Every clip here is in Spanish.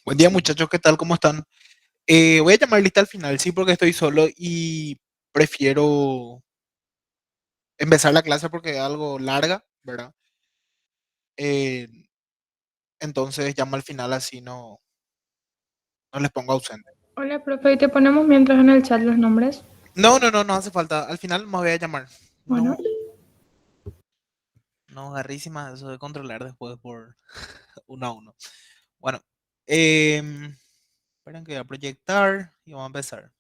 Buen día muchachos, ¿qué tal? ¿Cómo están? Voy a llamar lista al final, sí, porque estoy solo y prefiero empezar la clase porque es algo larga, ¿verdad? Eh, entonces llamo al final así no les pongo ausente. Hola, profe, y te ponemos mientras en el chat los nombres. No hace falta. Al final me voy a llamar. Bueno, No, garrísima eso de controlar después por uno a uno. Bueno, esperen que voy a proyectar y vamos a empezar.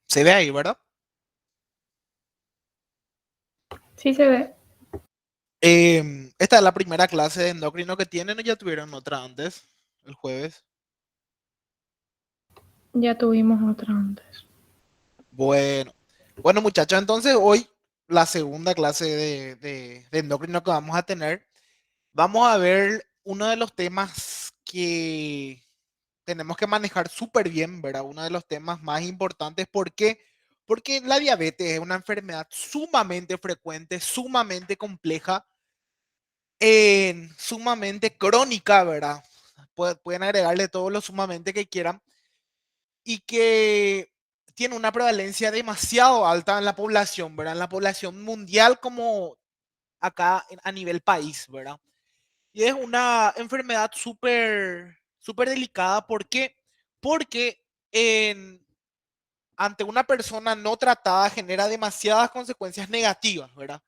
Se ve ahí, ¿verdad? sí se ve. Esta es la primera clase de endocrino que tienen o ya tuvieron otra antes, el jueves. Ya tuvimos otra antes. Bueno, bueno muchachos, entonces hoy la segunda clase de endocrino que vamos a tener, vamos a ver uno de los temas que tenemos que manejar súper bien, ¿verdad? Uno de los temas más importantes. ¿Por qué? Porque la diabetes es una enfermedad sumamente frecuente, sumamente compleja, sumamente crónica, ¿verdad? Pueden agregarle todo lo sumamente que quieran y que tiene una prevalencia demasiado alta en la población, ¿verdad? En la población mundial como acá a nivel país, ¿verdad? Y es una enfermedad súper delicada. ¿Por qué? Porque ante una persona no tratada genera demasiadas consecuencias negativas, ¿verdad?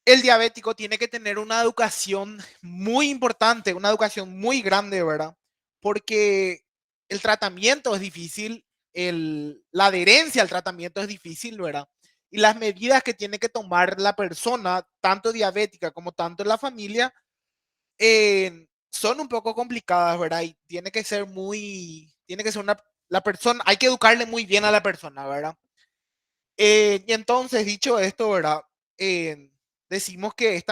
El diabético tiene que tener una educación muy importante, una educación muy grande, ¿verdad? Porque el tratamiento es difícil, la adherencia al tratamiento es difícil, ¿verdad? Y las medidas que tiene que tomar la persona, tanto diabética como tanto la familia, son un poco complicadas, ¿verdad? Y tiene que ser la persona, hay que educarle muy bien a la persona, ¿verdad? Y entonces, dicho esto, ¿verdad? Decimos que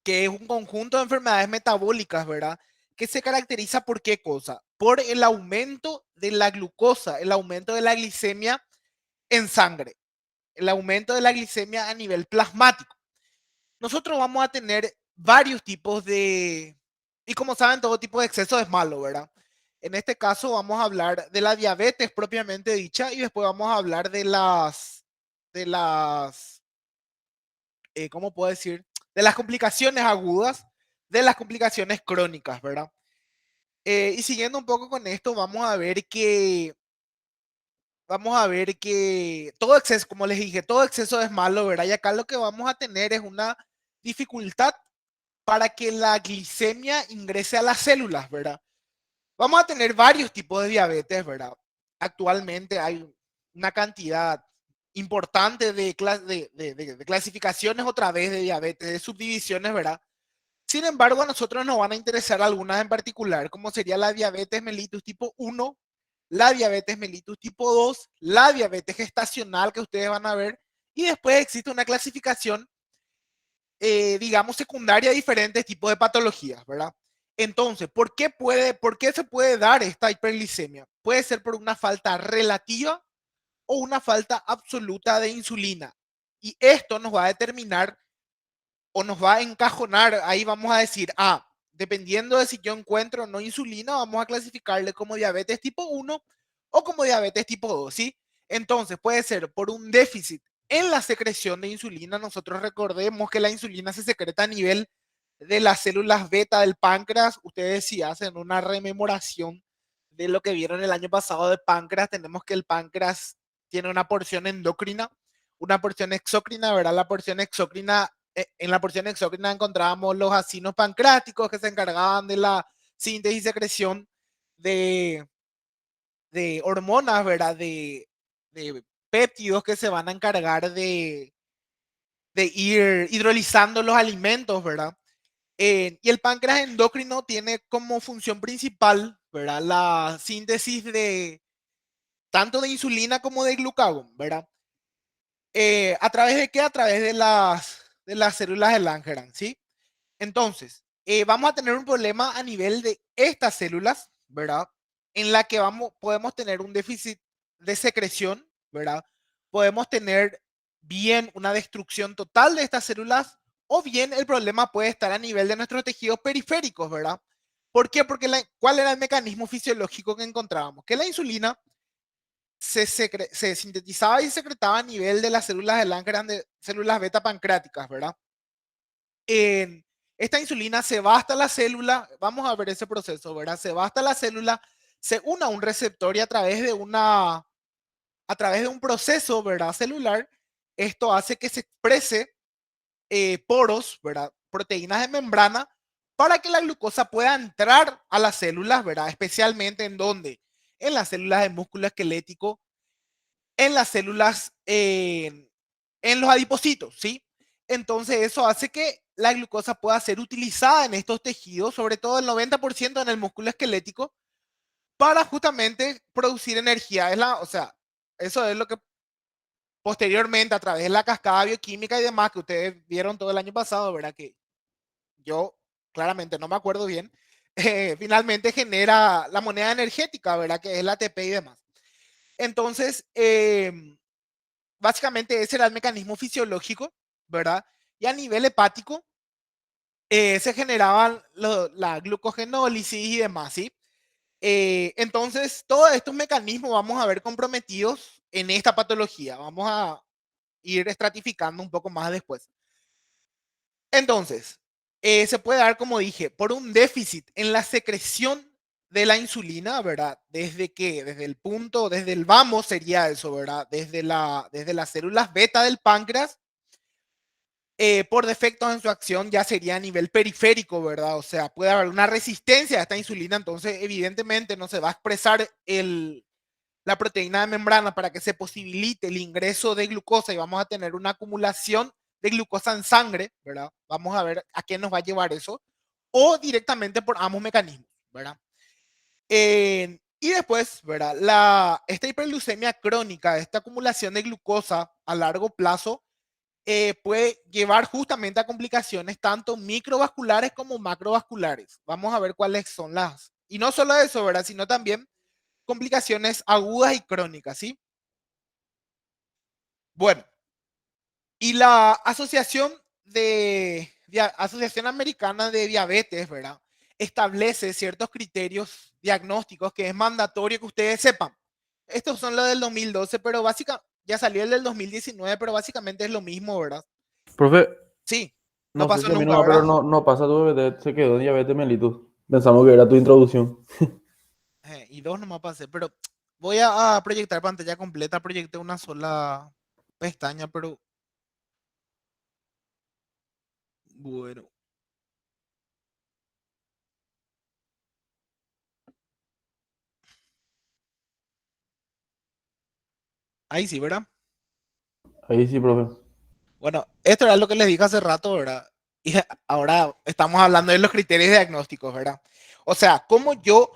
es un conjunto de enfermedades metabólicas, ¿verdad? Que se caracteriza por qué cosa? Por el aumento de la glucosa, el aumento de la glicemia en sangre, el aumento de la glicemia a nivel plasmático. Nosotros vamos a tener varios tipos y como saben, todo tipo de exceso es malo, ¿verdad? En este caso vamos a hablar de la diabetes propiamente dicha y después vamos a hablar de las, ¿cómo puedo decir? De las complicaciones agudas, de las complicaciones crónicas, ¿verdad? Y siguiendo un poco con esto, vamos a ver que todo exceso, como les dije, todo exceso es malo, ¿verdad? Y acá lo que vamos a tener es una dificultad para que la glicemia ingrese a las células, ¿verdad? Vamos a tener varios tipos de diabetes, ¿verdad? Actualmente hay una cantidad importante de clasificaciones otra vez de diabetes, de subdivisiones, ¿verdad? Sin embargo, a nosotros nos van a interesar algunas en particular, como sería la diabetes mellitus tipo 1, la diabetes mellitus tipo 2, la diabetes gestacional que ustedes van a ver, y después existe una clasificación, digamos, secundaria a diferentes tipos de patologías, ¿verdad? Entonces, ¿por qué se puede dar esta hiperglicemia? Puede ser por una falta relativa o una falta absoluta de insulina. Y esto nos va a determinar o nos va a encajonar, ahí vamos a decir, dependiendo de si yo encuentro o no insulina, vamos a clasificarle como diabetes tipo 1 o como diabetes tipo 2, ¿sí? Entonces puede ser por un déficit en la secreción de insulina. Nosotros recordemos que la insulina se secreta a nivel de las células beta del páncreas. Ustedes si hacen una rememoración de lo que vieron el año pasado de páncreas, tenemos que el páncreas tiene una porción endocrina, una porción exócrina, ¿verdad? La porción exócrina, en la porción exócrina encontrábamos los acinos pancreáticos que se encargaban de la síntesis y secreción de, de hormonas, ¿verdad? De péptidos que se van a encargar de ir hidrolizando los alimentos, ¿verdad? Y el páncreas endocrino tiene como función principal, ¿verdad? La síntesis de tanto de insulina como de glucagón, ¿verdad? ¿A través de qué? A través de las células de Langerhans, ¿sí? Entonces, vamos a tener un problema a nivel de estas células, ¿verdad? En la que podemos tener un déficit de secreción, ¿verdad? Podemos tener bien una destrucción total de estas células o bien el problema puede estar a nivel de nuestros tejidos periféricos, ¿verdad? ¿Por qué? Porque ¿cuál era el mecanismo fisiológico que encontrábamos? Que la insulina se sintetizaba y se secretaba a nivel de las células de Langerhans, de células beta pancreáticas, ¿verdad? Esta insulina se va hasta la célula, vamos a ver ese proceso, ¿verdad? Se va hasta la célula, se une a un receptor y a través de un proceso, ¿verdad? Celular, esto hace que se exprese poros, ¿verdad? Proteínas de membrana para que la glucosa pueda entrar a las células, ¿verdad? Especialmente en donde, en las células de músculo esquelético, en las células, en los adipocitos, ¿sí? Entonces eso hace que la glucosa pueda ser utilizada en estos tejidos, sobre todo el 90% en el músculo esquelético, para justamente producir energía. O sea, eso es lo que posteriormente a través de la cascada bioquímica y demás que ustedes vieron todo el año pasado, ¿verdad? Que yo claramente no me acuerdo bien, finalmente genera la moneda energética, ¿verdad? Que es la ATP y demás. Entonces, básicamente ese era el mecanismo fisiológico, ¿verdad? Y a nivel hepático se generaban la glucogenólisis y demás, ¿sí? Entonces, todos estos mecanismos vamos a ver comprometidos en esta patología. Vamos a ir estratificando un poco más después. Entonces, se puede dar, como dije, por un déficit en la secreción de la insulina, ¿verdad? Desde el punto, desde el vamos sería eso, ¿verdad? Desde las células beta del páncreas, por defectos en su acción ya sería a nivel periférico, ¿verdad? O sea, puede haber una resistencia a esta insulina, entonces evidentemente no se va a expresar la proteína de membrana para que se posibilite el ingreso de glucosa y vamos a tener una acumulación de glucosa en sangre, ¿verdad? Vamos a ver a qué nos va a llevar eso, o directamente por ambos mecanismos, ¿verdad? Y después, ¿verdad? Esta hiperglucemia crónica, esta acumulación de glucosa a largo plazo, puede llevar justamente a complicaciones tanto microvasculares como macrovasculares. Vamos a ver cuáles son las. Y no solo eso, ¿verdad? Sino también complicaciones agudas y crónicas, ¿sí? Bueno, y la Asociación Americana de Diabetes, ¿verdad? Establece ciertos criterios diagnósticos que es mandatorio que ustedes sepan. Estos son los del 2012, pero básicamente ya salió el del 2019, pero básicamente es lo mismo, ¿verdad? Profe, Sí, no no sé pasó si a mí nunca, no, pero ¿verdad? no pasa tu bebé, se quedó en diabetes mellitus. Pensamos que era tu introducción. Y dos nomás pasé, pero voy a proyectar pantalla completa, proyecté una sola pestaña, pero bueno, ahí sí, ¿verdad? Ahí sí, profe. Bueno, esto era lo que les dije hace rato, ¿verdad? Y ahora estamos hablando de los criterios diagnósticos, ¿verdad? O sea, cómo yo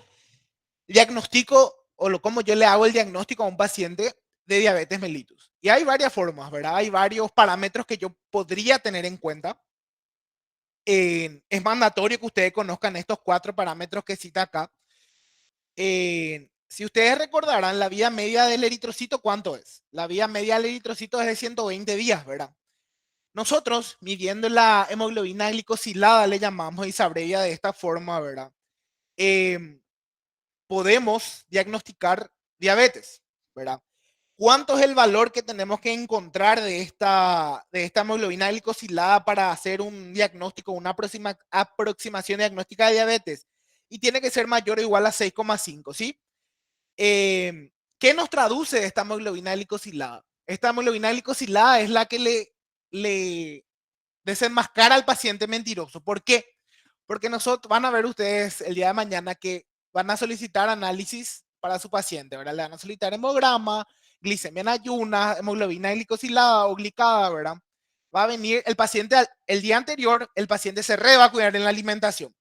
diagnostico cómo yo le hago el diagnóstico a un paciente de diabetes mellitus. Y hay varias formas, ¿verdad? Hay varios parámetros que yo podría tener en cuenta. Es mandatorio que ustedes conozcan estos 4 parámetros que cita acá. Si ustedes recordarán, la vida media del eritrocito, ¿cuánto es? La vida media del eritrocito es de 120 días, ¿verdad? Nosotros, midiendo la hemoglobina glicosilada, le llamamos y se abrevia de esta forma, ¿verdad? Podemos diagnosticar diabetes, ¿verdad? ¿Cuánto es el valor que tenemos que encontrar de esta hemoglobina glicosilada para hacer un diagnóstico, una aproximación diagnóstica de diabetes? Y tiene que ser mayor o igual a 6,5, ¿sí? ¿Qué nos traduce esta hemoglobina glicosilada? Esta hemoglobina glicosilada es la que le desenmascara al paciente mentiroso. ¿Por qué? Porque nosotros van a ver ustedes el día de mañana que van a solicitar análisis para su paciente, ¿verdad? Le van a solicitar hemograma, glicemia en ayunas, hemoglobina glicosilada o glicada, ¿verdad? Va a venir el paciente el día anterior, el paciente se va a cuidar en la alimentación.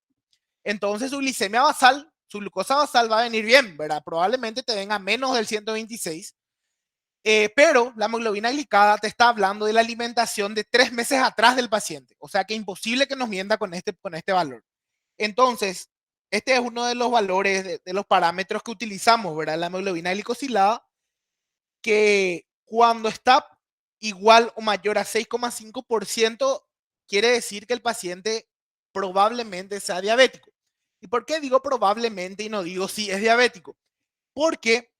Entonces su glicemia basal, su glucosa basal va a venir bien, ¿verdad? Probablemente te venga menos del 126, pero la hemoglobina glicada te está hablando de la alimentación de 3 meses atrás del paciente. O sea que es imposible que nos mienta con este valor. Entonces, este es uno de los valores, de los parámetros que utilizamos, ¿verdad? La hemoglobina glicosilada, que cuando está igual o mayor a 6,5%, quiere decir que el paciente probablemente sea diabético. ¿Y por qué digo probablemente y no digo si es diabético? Porque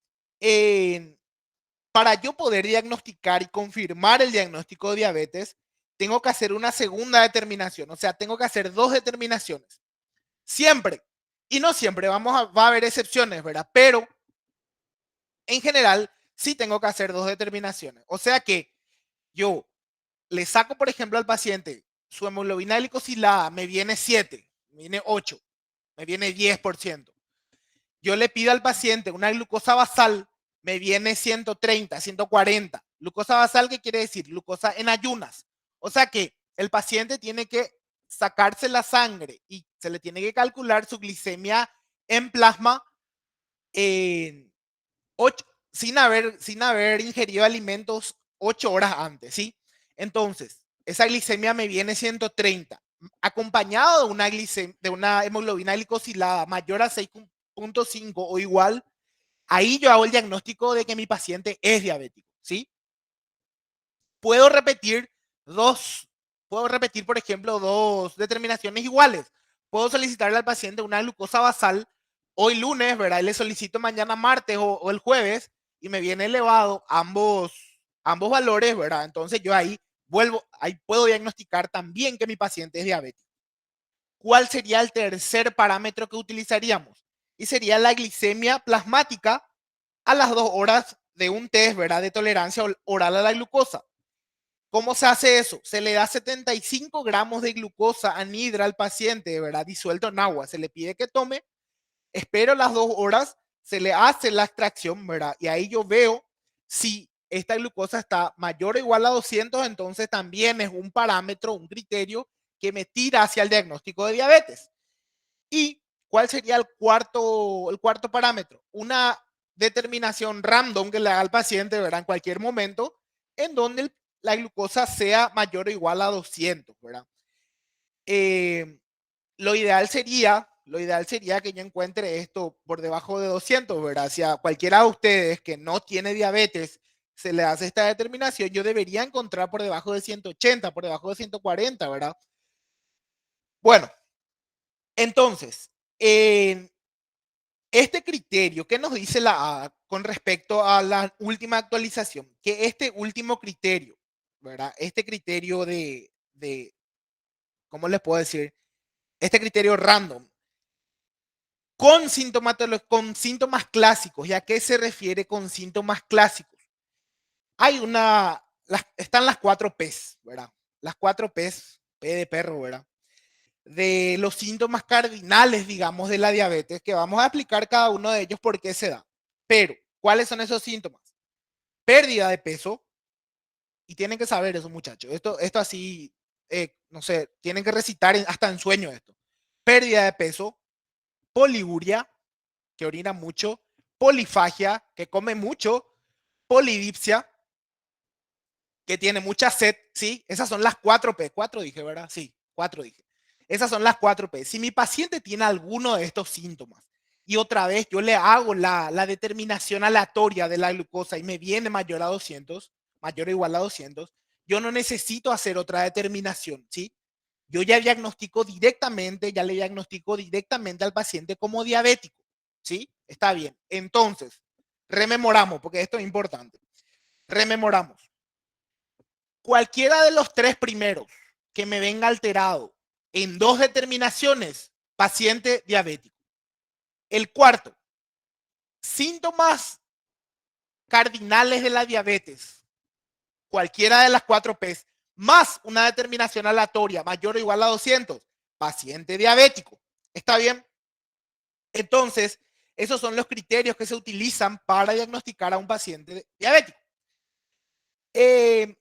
para yo poder diagnosticar y confirmar el diagnóstico de diabetes, tengo que hacer una segunda determinación, o sea, tengo que hacer dos determinaciones. Siempre, y no siempre, va a haber excepciones, ¿verdad? Pero en general, sí tengo que hacer dos determinaciones. O sea que yo le saco, por ejemplo, al paciente su hemoglobina glicosilada, me viene 7, me viene 8, me viene 10%. Yo le pido al paciente una glucosa basal, me viene 130, 140. Glucosa basal, ¿qué quiere decir? Glucosa en ayunas. O sea que el paciente tiene que sacarse la sangre y se le tiene que calcular su glicemia en plasma en 8, sin haber ingerido alimentos 8 horas antes, ¿sí? Entonces, esa glicemia me viene 130, acompañado de una hemoglobina glicosilada mayor a 6,5 o igual. Ahí yo hago el diagnóstico de que mi paciente es diabético, ¿sí? Puedo repetir por ejemplo, dos determinaciones iguales. Puedo solicitarle al paciente una glucosa basal hoy lunes, ¿verdad? Y le solicito mañana martes o el jueves y me viene elevado ambos valores, ¿verdad? Entonces yo ahí puedo diagnosticar también que mi paciente es diabético. ¿Cuál sería el tercer parámetro que utilizaríamos? Y sería la glicemia plasmática a las 2 horas de un test, ¿verdad? De tolerancia oral a la glucosa. ¿Cómo se hace eso? Se le da 75 gramos de glucosa anhidra al paciente, ¿verdad? Disuelto en agua. Se le pide que tome, espero las 2 horas, se le hace la extracción, ¿verdad? Y ahí yo veo si esta glucosa está mayor o igual a 200, entonces también es un parámetro, un criterio que me tira hacia el diagnóstico de diabetes. ¿Y cuál sería el cuarto parámetro? Una determinación random que le haga al paciente, ¿verdad? En cualquier momento, en donde la glucosa sea mayor o igual a 200, ¿verdad? Lo ideal sería que yo encuentre esto por debajo de 200, ¿verdad? Si a cualquiera de ustedes que no tiene diabetes se le hace esta determinación, yo debería encontrar por debajo de 180, por debajo de 140, ¿verdad? Bueno, entonces, este criterio, ¿qué nos dice la A con respecto a la última actualización? Que este último criterio, ¿verdad? Este criterio ¿cómo les puedo decir? Este criterio random, con síntomas clásicos. ¿Y a qué se refiere con síntomas clásicos? Están las 4 P's, ¿verdad? Las 4 P's, P de perro, ¿verdad? De los síntomas cardinales, digamos, de la diabetes, que vamos a explicar cada uno de ellos por qué se da. Pero, ¿cuáles son esos síntomas? Pérdida de peso, y tienen que saber eso, muchachos. Esto así, no sé, tienen que recitar hasta en sueño esto. Pérdida de peso, poliuria, que orina mucho, polifagia, que come mucho, polidipsia, que tiene mucha sed, ¿sí? Esas son las 4 P. 4 dije, ¿verdad? Sí, 4 dije. Esas son las 4 P. Si mi paciente tiene alguno de estos síntomas y otra vez yo le hago la determinación aleatoria de la glucosa y me viene mayor a 200, mayor o igual a 200, yo no necesito hacer otra determinación, ¿sí? Yo ya le diagnostico directamente al paciente como diabético, ¿sí? Está bien. Entonces, rememoramos, porque esto es importante. Rememoramos. Cualquiera de los 3 primeros que me venga alterado en 2 determinaciones, paciente diabético. El cuarto, síntomas cardinales de la diabetes, cualquiera de las 4 P's, más una determinación aleatoria mayor o igual a 200, paciente diabético. ¿Está bien? Entonces, esos son los criterios que se utilizan para diagnosticar a un paciente diabético.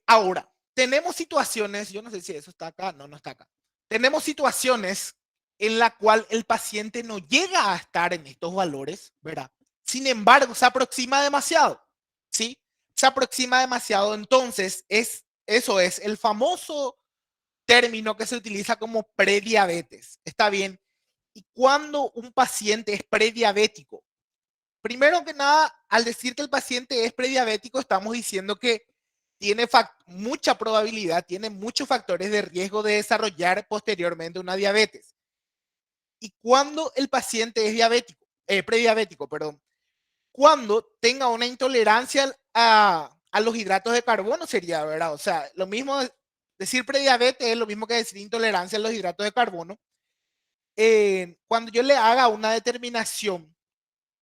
Ahora, tenemos situaciones, yo no sé si eso está acá, no está acá. Tenemos situaciones en la cual el paciente no llega a estar en estos valores, ¿verdad? Sin embargo, se aproxima demasiado, ¿sí? Se aproxima demasiado, entonces eso es el famoso término que se utiliza como prediabetes. Está bien. y cuándo un paciente es prediabético. Primero que nada, al decir que el paciente es prediabético, estamos diciendo que tiene mucha probabilidad, tiene muchos factores de riesgo de desarrollar posteriormente una diabetes. ¿Y cuándo el paciente es prediabético? Perdón. Cuando tenga una intolerancia a los hidratos de carbono sería, ¿verdad? O sea, lo mismo, decir prediabetes es lo mismo que decir intolerancia a los hidratos de carbono. Cuando yo le haga una determinación,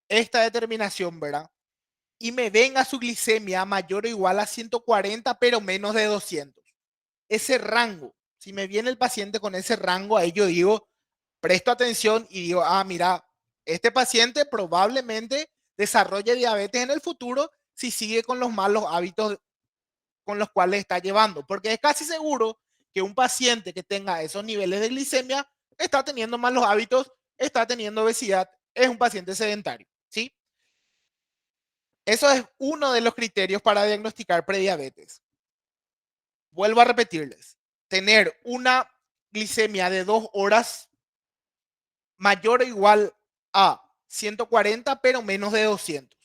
esta determinación, ¿verdad? Y me venga su glicemia mayor o igual a 140, pero menos de 200. Ese rango, si me viene el paciente con ese rango, ahí yo digo, presto atención y digo, mira, este paciente probablemente desarrolle diabetes en el futuro si sigue con los malos hábitos con los cuales está llevando, porque es casi seguro que un paciente que tenga esos niveles de glicemia está teniendo malos hábitos, está teniendo obesidad, es un paciente sedentario, ¿sí? Eso es uno de los criterios para diagnosticar prediabetes. Vuelvo a repetirles, tener una glicemia de 2 horas mayor o igual a 140, pero menos de 200.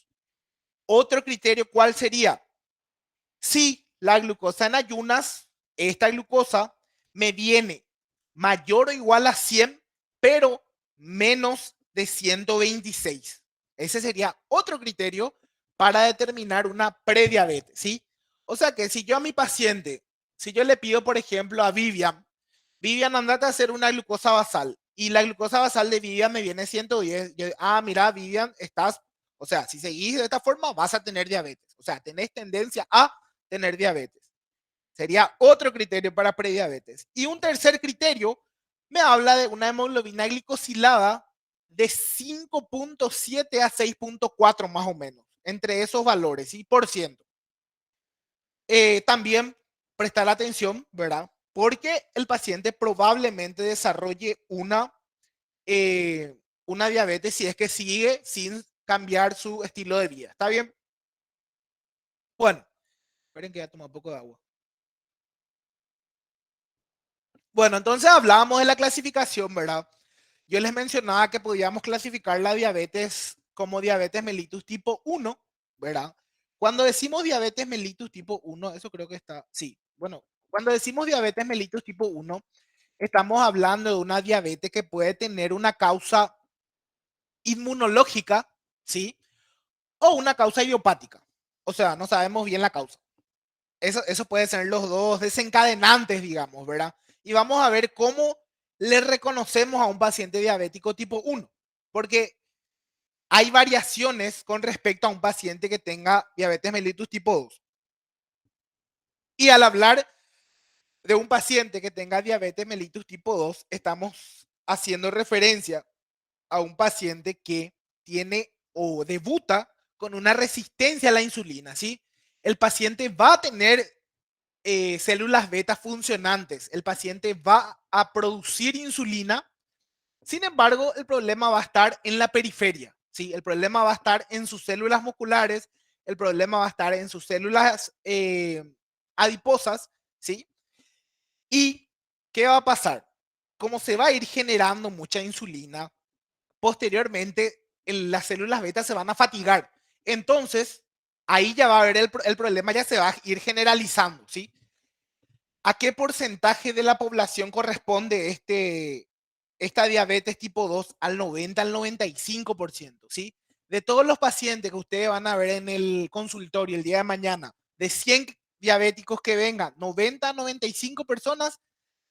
Otro criterio, ¿cuál sería? Si la glucosa en ayunas, esta glucosa me viene mayor o igual a 100, pero menos de 126. Ese sería otro criterio para determinar una prediabetes, ¿sí? O sea que si yo a mi paciente, si yo le pido, por ejemplo, a Vivian, andate a hacer una glucosa basal y la glucosa basal de Vivian me viene 110, yo, mira, Vivian, o sea, si seguís de esta forma vas a tener diabetes, o sea, tenés tendencia a tener diabetes. Sería otro criterio para prediabetes. Y un tercer criterio me habla de una hemoglobina glicosilada de 5.7 a 6.4 más o menos, entre esos valores y por ciento. También prestar atención, ¿verdad? Porque el paciente probablemente desarrolle una diabetes si es que sigue sin cambiar su estilo de vida. ¿Está bien? Bueno, esperen que ya toma un poco de agua. Bueno, entonces hablábamos de la clasificación, ¿verdad? Yo les mencionaba que podíamos clasificar la diabetes como diabetes mellitus tipo 1, ¿verdad? Cuando decimos diabetes mellitus tipo 1, eso creo que está, sí. Bueno, cuando decimos diabetes mellitus tipo 1, estamos hablando de una diabetes que puede tener una causa inmunológica, ¿sí? O una causa idiopática. O sea, no sabemos bien la causa. Eso puede ser los dos desencadenantes, digamos, ¿verdad? Y vamos a ver cómo le reconocemos a un paciente diabético tipo 1, porque hay variaciones con respecto a un paciente que tenga diabetes mellitus tipo 2. Y al hablar de un paciente que tenga diabetes mellitus tipo 2, estamos haciendo referencia a un paciente que tiene o debuta con una resistencia a la insulina, ¿sí? El paciente va a tener células beta funcionantes, el paciente va a producir insulina, sin embargo, el problema va a estar en la periferia, ¿sí? El problema va a estar en sus células musculares, el problema va a estar en sus células adiposas, ¿sí? ¿Y qué va a pasar? Como se va a ir generando mucha insulina, posteriormente las células beta se van a fatigar. Entonces, ahí ya va a haber el problema, ya se va a ir generalizando, ¿sí? ¿A qué porcentaje de la población corresponde esta diabetes tipo 2? Al 90, al 95%, ¿sí? De todos los pacientes que ustedes van a ver en el consultorio el día de mañana, de 100 diabéticos que vengan, 90, 95 personas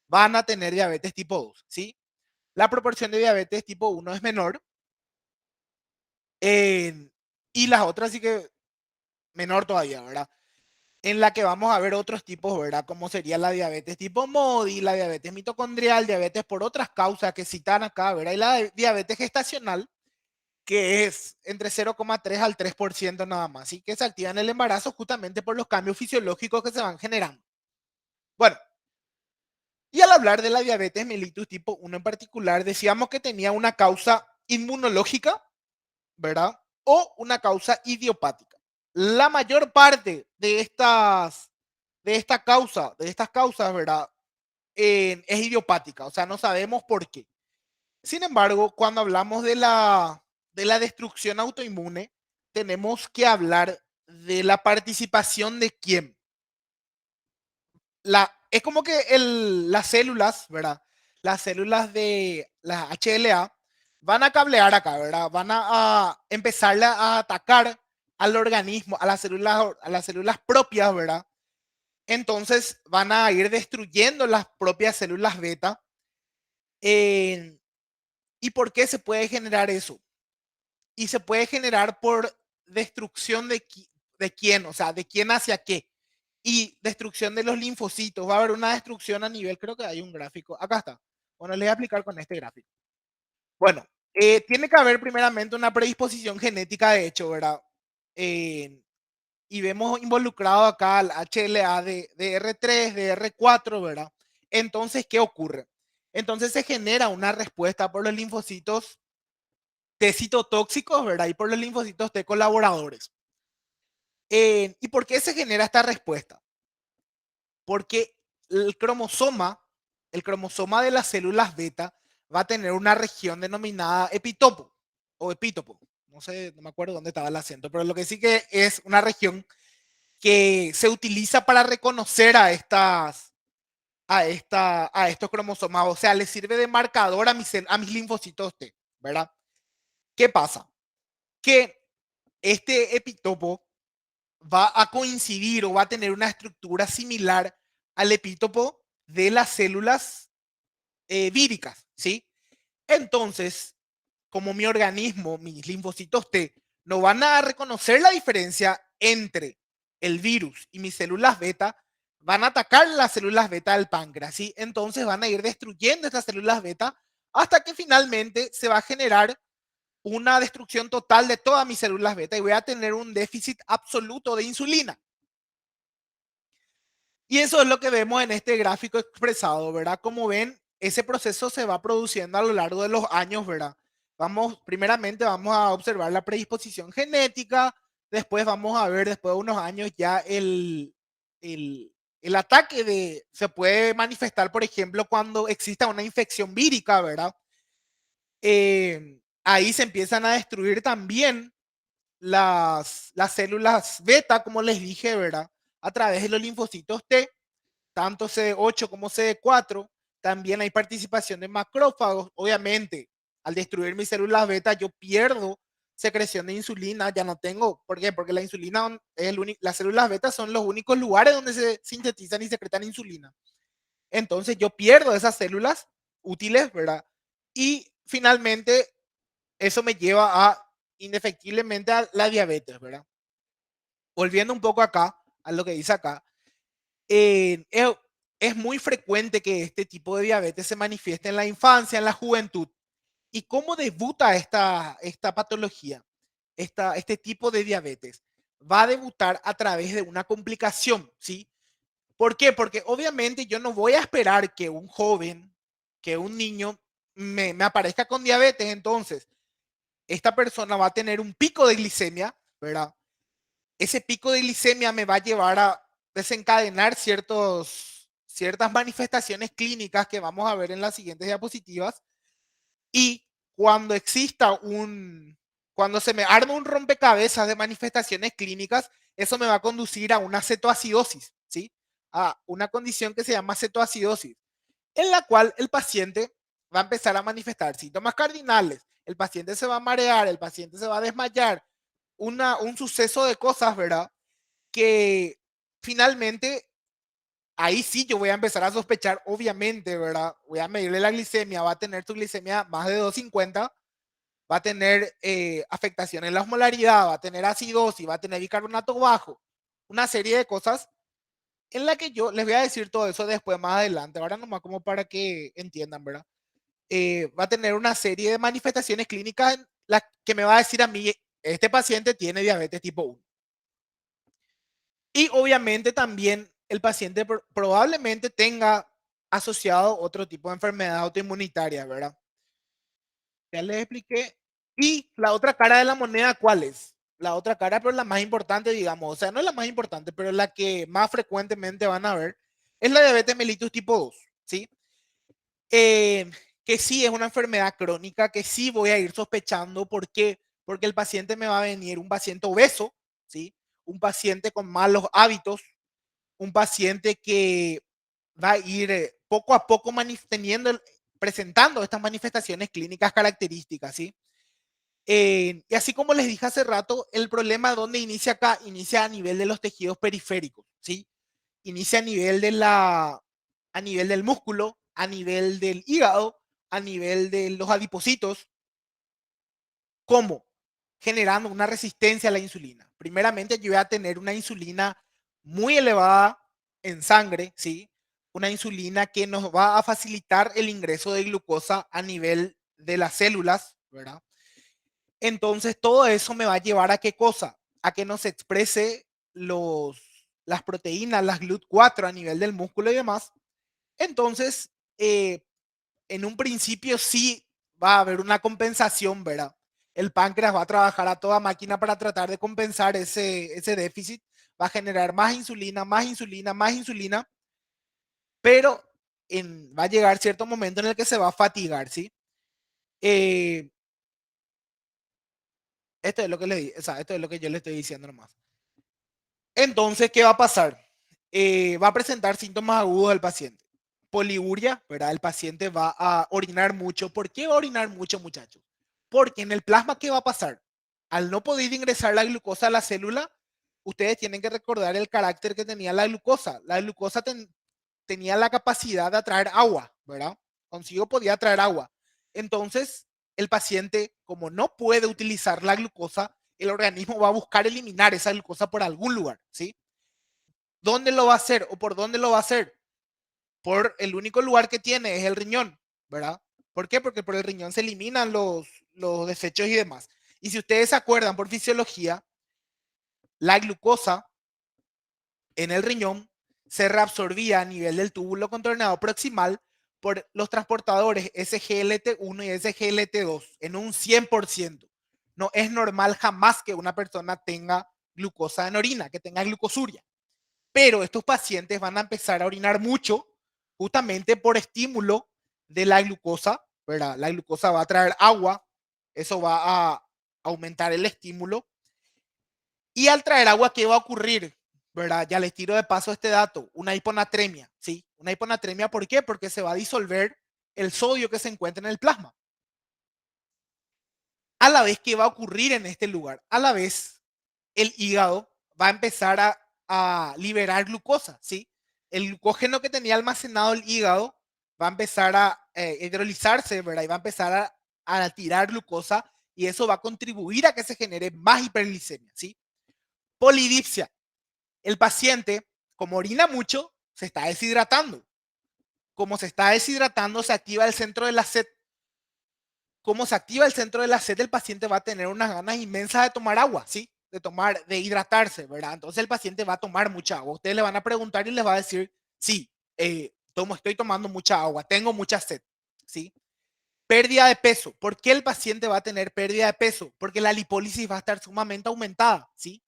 van a tener diabetes tipo 2, ¿sí? La proporción de diabetes tipo 1 es menor, y las otras sí que menor todavía, ¿verdad? En la que vamos a ver otros tipos, ¿verdad? Como sería la diabetes tipo MODY, la diabetes mitocondrial, diabetes por otras causas que citan acá, ¿verdad? Y la diabetes gestacional, que es entre 0,3 al 3% nada más, y que se activa en el embarazo justamente por los cambios fisiológicos que se van generando. Bueno, y al hablar de la diabetes mellitus tipo 1 en particular, decíamos que tenía una causa inmunológica, ¿verdad? O una causa idiopática. La mayor parte de estas causas, ¿verdad? Es idiopática, o sea, no sabemos por qué. Sin embargo, cuando hablamos de la destrucción autoinmune, tenemos que hablar de la participación de quién. Es como que las células, ¿verdad? Las células de la HLA van a cablear acá, ¿verdad? Van a empezar a atacar al organismo, a las células propias, ¿verdad? Entonces van a ir destruyendo las propias células beta. eh, ¿Y por qué se puede generar eso? Y se puede generar por destrucción de quién, o sea, de quién hacia qué. Y destrucción de los linfocitos. Va a haber una destrucción a nivel, creo que hay un gráfico. Acá está. Bueno, les voy a explicar con este gráfico. Bueno, tiene que haber primeramente una predisposición genética, de hecho, ¿verdad? Y vemos involucrado acá al HLA de R3, de R4, ¿verdad? Entonces, ¿qué ocurre? Entonces se genera una respuesta por los linfocitos T citotóxicos, ¿verdad? Y por los linfocitos T colaboradores. ¿Y por qué se genera esta respuesta? Porque el cromosoma de las células beta va a tener una región denominada epitopo o epítopo. No sé, no me acuerdo dónde estaba el acento, pero lo que sí que es una región que se utiliza para reconocer a estos cromosomas. O sea, le sirve de marcador a mis linfocitos T, ¿verdad? ¿Qué pasa? Que este epitopo va a coincidir o va a tener una estructura similar al epítopo de las células víricas, ¿sí? Entonces, como mi organismo, mis linfocitos T, no van a reconocer la diferencia entre el virus y mis células beta, van a atacar las células beta del páncreas, ¿sí? Entonces van a ir destruyendo estas células beta hasta que finalmente se va a generar una destrucción total de todas mis células beta y voy a tener un déficit absoluto de insulina. Y eso es lo que vemos en este gráfico expresado, ¿verdad? Como ven, ese proceso se va produciendo a lo largo de los años, ¿verdad? Primeramente vamos a observar la predisposición genética, después vamos a ver, después de unos años, ya el ataque se puede manifestar, por ejemplo, cuando exista una infección vírica, ¿verdad? Ahí se empiezan a destruir también las células beta, como les dije, ¿verdad? A través de los linfocitos T, tanto CD8 como CD4. También hay participación de macrófagos. Obviamente, al destruir mis células beta, yo pierdo secreción de insulina, ya no tengo. ¿Por qué? Porque la insulina las células beta son los únicos lugares donde se sintetizan y secretan insulina. Entonces yo pierdo esas células útiles, ¿verdad? Y finalmente eso me lleva indefectiblemente a la diabetes, ¿verdad? Volviendo un poco acá, a lo que dice acá, es muy frecuente que este tipo de diabetes se manifieste en la infancia, en la juventud. ¿Y cómo debuta esta patología, este tipo de diabetes? Va a debutar a través de una complicación, ¿sí? ¿Por qué? Porque obviamente yo no voy a esperar que un joven, que un niño me aparezca con diabetes. Entonces, esta persona va a tener un pico de glicemia, ¿verdad? Ese pico de glicemia me va a llevar a desencadenar ciertas manifestaciones clínicas que vamos a ver en las siguientes diapositivas. Y cuando se me arma un rompecabezas de manifestaciones clínicas, eso me va a conducir a una cetoacidosis, ¿sí? A una condición que se llama cetoacidosis, en la cual el paciente va a empezar a manifestar síntomas cardinales. El paciente se va a marear, el paciente se va a desmayar, un suceso de cosas, ¿verdad? Que finalmente ahí sí yo voy a empezar a sospechar, obviamente, ¿verdad? Voy a medirle la glicemia, va a tener su glicemia más de 250, va a tener afectación en la osmolaridad, va a tener acidosis, va a tener bicarbonato bajo, una serie de cosas en la que yo les voy a decir todo eso después, más adelante, ahora nomás como para que entiendan, ¿verdad? Va a tener una serie de manifestaciones clínicas en las que me va a decir a mí, este paciente tiene diabetes tipo 1. Y obviamente también el paciente probablemente tenga asociado otro tipo de enfermedad autoinmunitaria, ¿verdad? Ya les expliqué. Y la otra cara de la moneda, ¿cuál es? La otra cara, pero la más importante, digamos, o sea, no es la más importante, pero la que más frecuentemente van a ver, es la diabetes mellitus tipo 2, ¿sí? que sí es una enfermedad crónica, que sí voy a ir sospechando. ¿Por qué? Porque el paciente me va a venir un paciente obeso, ¿sí? Un paciente con malos hábitos, un paciente que va a ir poco a poco presentando estas manifestaciones clínicas características, ¿sí? Y así como les dije hace rato, el problema donde inicia acá, inicia a nivel de los tejidos periféricos, ¿sí? Inicia a nivel del músculo, a nivel del hígado, a nivel de los adipocitos. ¿Cómo? Generando una resistencia a la insulina. Primeramente, yo voy a tener una insulina muy elevada en sangre, ¿sí? Una insulina que nos va a facilitar el ingreso de glucosa a nivel de las células, ¿verdad? Entonces, todo eso me va a llevar a qué cosa? A que nos exprese las proteínas, las GLUT4 a nivel del músculo y demás. Entonces, en un principio sí va a haber una compensación, ¿verdad? El páncreas va a trabajar a toda máquina para tratar de compensar ese déficit, va a generar más insulina, más insulina, más insulina, pero va a llegar cierto momento en el que se va a fatigar, ¿sí? Eh, esto es lo que o sea, esto es lo que yo le estoy diciendo nomás. Entonces, ¿qué va a pasar? Va a presentar síntomas agudos del paciente. Poliuria, ¿verdad? El paciente va a orinar mucho. ¿Por qué va a orinar mucho, muchachos? Porque en el plasma, ¿qué va a pasar? Al no poder ingresar la glucosa a la célula, ustedes tienen que recordar el carácter que tenía la glucosa. La glucosa tenía la capacidad de atraer agua, ¿verdad? Consigo podía atraer agua. Entonces, el paciente, como no puede utilizar la glucosa, el organismo va a buscar eliminar esa glucosa por algún lugar, ¿sí? ¿Dónde lo va a hacer o por dónde lo va a hacer? Por el único lugar que tiene es el riñón, ¿verdad? ¿Por qué? Porque por el riñón se eliminan los desechos y demás. Y si ustedes se acuerdan por fisiología, la glucosa en el riñón se reabsorbía a nivel del túbulo contorneado proximal por los transportadores SGLT1 y SGLT2 en un 100%. No es normal jamás que una persona tenga glucosa en orina, que tenga glucosuria. Pero estos pacientes van a empezar a orinar mucho justamente por estímulo de la glucosa, ¿verdad? La glucosa va a traer agua, eso va a aumentar el estímulo. Y al traer agua, ¿qué va a ocurrir? ¿Verdad? Ya les tiro de paso este dato, una hiponatremia, ¿sí? Una hiponatremia, ¿por qué? Porque se va a disolver el sodio que se encuentra en el plasma. A la vez, ¿qué va a ocurrir en este lugar? A la vez, el hígado va a empezar a liberar glucosa, ¿sí? El glucógeno que tenía almacenado el hígado va a empezar a hidrolizarse, ¿verdad? Y va a empezar a tirar glucosa y eso va a contribuir a que se genere más hiperglicemia, ¿sí? Polidipsia. El paciente, como orina mucho, se está deshidratando. Como se está deshidratando, se activa el centro de la sed. Como se activa el centro de la sed, el paciente va a tener unas ganas inmensas de tomar agua, ¿sí? De hidratarse, ¿verdad? Entonces el paciente va a tomar mucha agua. Ustedes le van a preguntar y les va a decir, sí, estoy tomando mucha agua, tengo mucha sed, ¿sí? Pérdida de peso. ¿Por qué el paciente va a tener pérdida de peso? Porque la lipólisis va a estar sumamente aumentada, ¿sí?